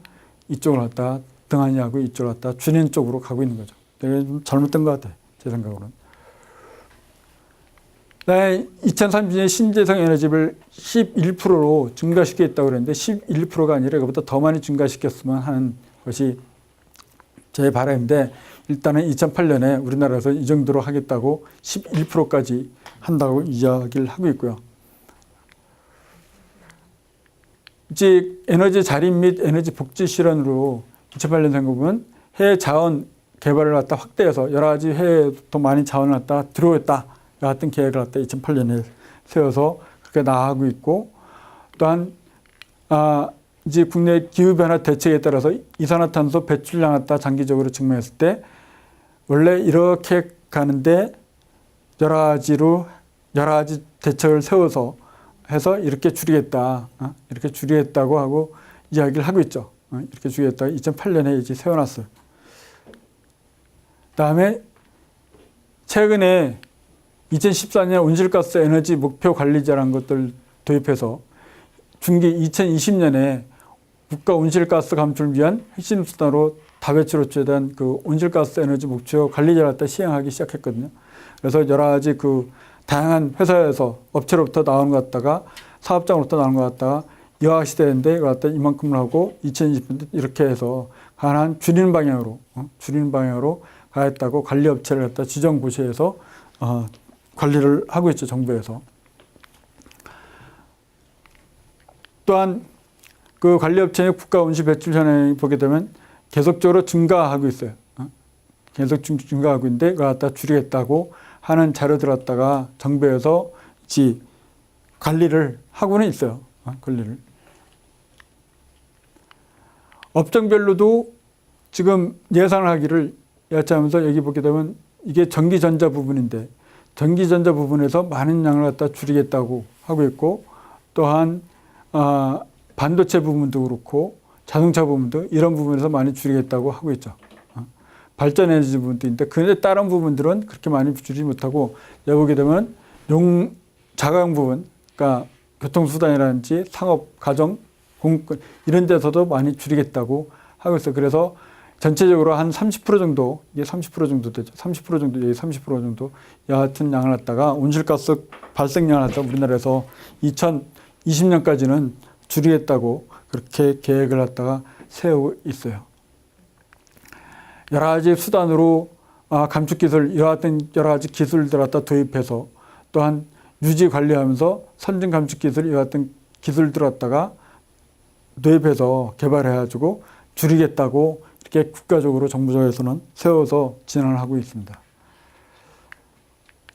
이쪽을 갖다 등한히 하고 이쪽을 갖다 줄이는 쪽으로 가고 있는 거죠. 되게 좀 잘못된 것 같아요. 제 생각으로는. 2030년 신재생 에너지를 11%로 증가시키겠다고 그랬는데 11%가 아니라 이거보다 더 많이 증가시켰으면 하는 것이 제 바람인데, 일단은 2008년에 우리나라에서 이 정도로 하겠다고 11%까지 한다고 이야기를 하고 있고요. 이제 에너지 자립 및 에너지 복지 실현으로 2008년 생각보면 해외 자원 개발을 갖다 확대해서 여러 가지 해외에 더 많이 자원을 갖다 들어오겠다 같은 계획을 갖다 2008년에 세워서 그렇게 나아가고 있고, 또한 이제 국내 기후변화 대책에 따라서 이산화탄소 배출량 갖다 장기적으로 증명했을 때 원래 이렇게 가는데 여러 가지 대책을 세워서 해서 이렇게 줄이겠다, 이렇게 줄이겠다고 하고 이야기를 하고 있죠. 이렇게 줄이겠다 2008년에 이제 세워놨어요. 그다음에 최근에 2014년 온실가스 에너지 목표 관리제라는 것들 도입해서 중기 2020년에 국가 온실가스 감축을 위한 핵심 수단으로 다배출호초에 대한 그 온실가스 에너지 목표 관리제를 갖다 시행하기 시작했거든요. 그래서 여러 가지 다양한 회사에서 업체로부터 나오는 것 같다가 사업장으로부터 나오는 것 같다가 여하시대인데 이걸 갖다 이만큼을 하고 2020년 이렇게 해서 가능한 줄이는 방향으로 가겠다고 관리업체를 갖다 지정고시해서 관리를 하고 있죠, 정부에서. 또한 그 관리업체의 국가 온실 배출 현황을 보게 되면 계속적으로 증가하고 있어요. 계속 증가하고 있는데 그걸 갖다 줄이겠다고 하는 자료들 갖다가 정부에서 관리를 하고는 있어요. 관리를. 업종별로도 지금 예산을 하기를 야치하면서 여기 보게 되면 이게 전기전자 부분인데 전기전자 부분에서 많은 양을 갖다 줄이겠다고 하고 있고, 또한 반도체 부분도 그렇고 자동차 부분도 이런 부분에서 많이 줄이겠다고 하고 있죠. 발전 에너지 부분도 있는데 그런데 다른 부분들은 그렇게 많이 줄이지 못하고 여기 보게 되면 자가용 부분, 그러니까 교통수단이라든지 상업, 가정, 공급권 이런 데서도 많이 줄이겠다고 하고 있어요. 그래서 전체적으로 한 30% 정도, 이게 30% 정도 되죠. 30% 정도, 여기 30% 정도 여하튼 양을 갖다가 온실가스 발생량을 갖다가 우리나라에서 2020년까지는 줄이겠다고 그렇게 계획을 갖다가 세우고 있어요. 여러 가지 수단으로 감축기술, 여하튼 여러 가지 기술들 갖다 도입해서 또한 유지 관리하면서 선진 감축기술, 여하튼 기술들 갖다가 도입해서 개발해가지고 줄이겠다고 이렇게 국가적으로 정부적에서는 세워서 진행을 하고 있습니다.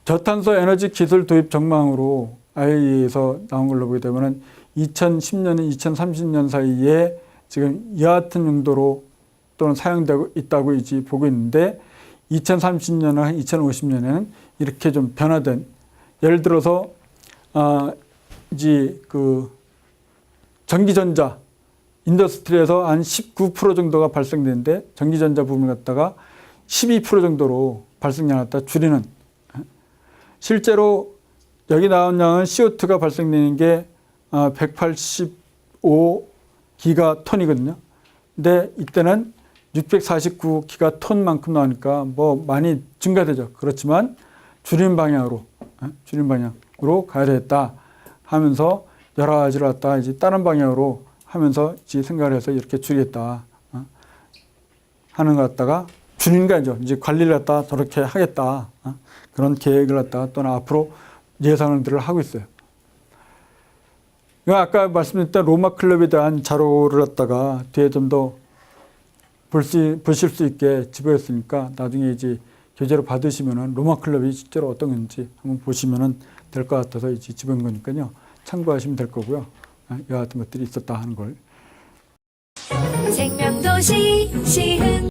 저탄소 에너지 기술 도입 전망으로 IEA에서 나온 걸로 보게 되면 2010년에 2030년 사이에 지금 여하튼 용도로 또는 사용되고 있다고 이제 보고 있는데 2030년이나 2050년에는 이렇게 좀 변화된 예를 들어서 이제 그 전기전자 인더스트리에서 한 19% 정도가 발생되는데 전기전자 부분을 갖다가 12% 정도로 발생량을 갖다 줄이는, 실제로 여기 나온 양은 CO2가 발생되는 게 185기가톤이거든요. 근데 이때는 649기가톤만큼 나오니까 뭐 많이 증가되죠. 그렇지만 줄이는 방향으로 가야 되겠다 하면서 여러 가지를 갖다가 이제 다른 방향으로 하면서 이제 생각을 해서 이렇게 줄이겠다 하는 것 갖다가 줄이는 거 아니죠. 이제 관리를 갖다가 저렇게 하겠다. 그런 계획을 갖다가 또는 앞으로 예상들을 하고 있어요. 아까 말씀드렸던 로마 클럽에 대한 자료를 갖다가 뒤에 좀 더 보실 수 있게 집어했으니까 나중에 이제 교재로 받으시면은 로마 클럽이 실제로 어떤 건지 한번 보시면은 될 것 같아서 이제 집어온 거니까요. 참고하시면 될 거고요. 이와 같은 것들이 있었다 하는 걸. 생명도시 시흥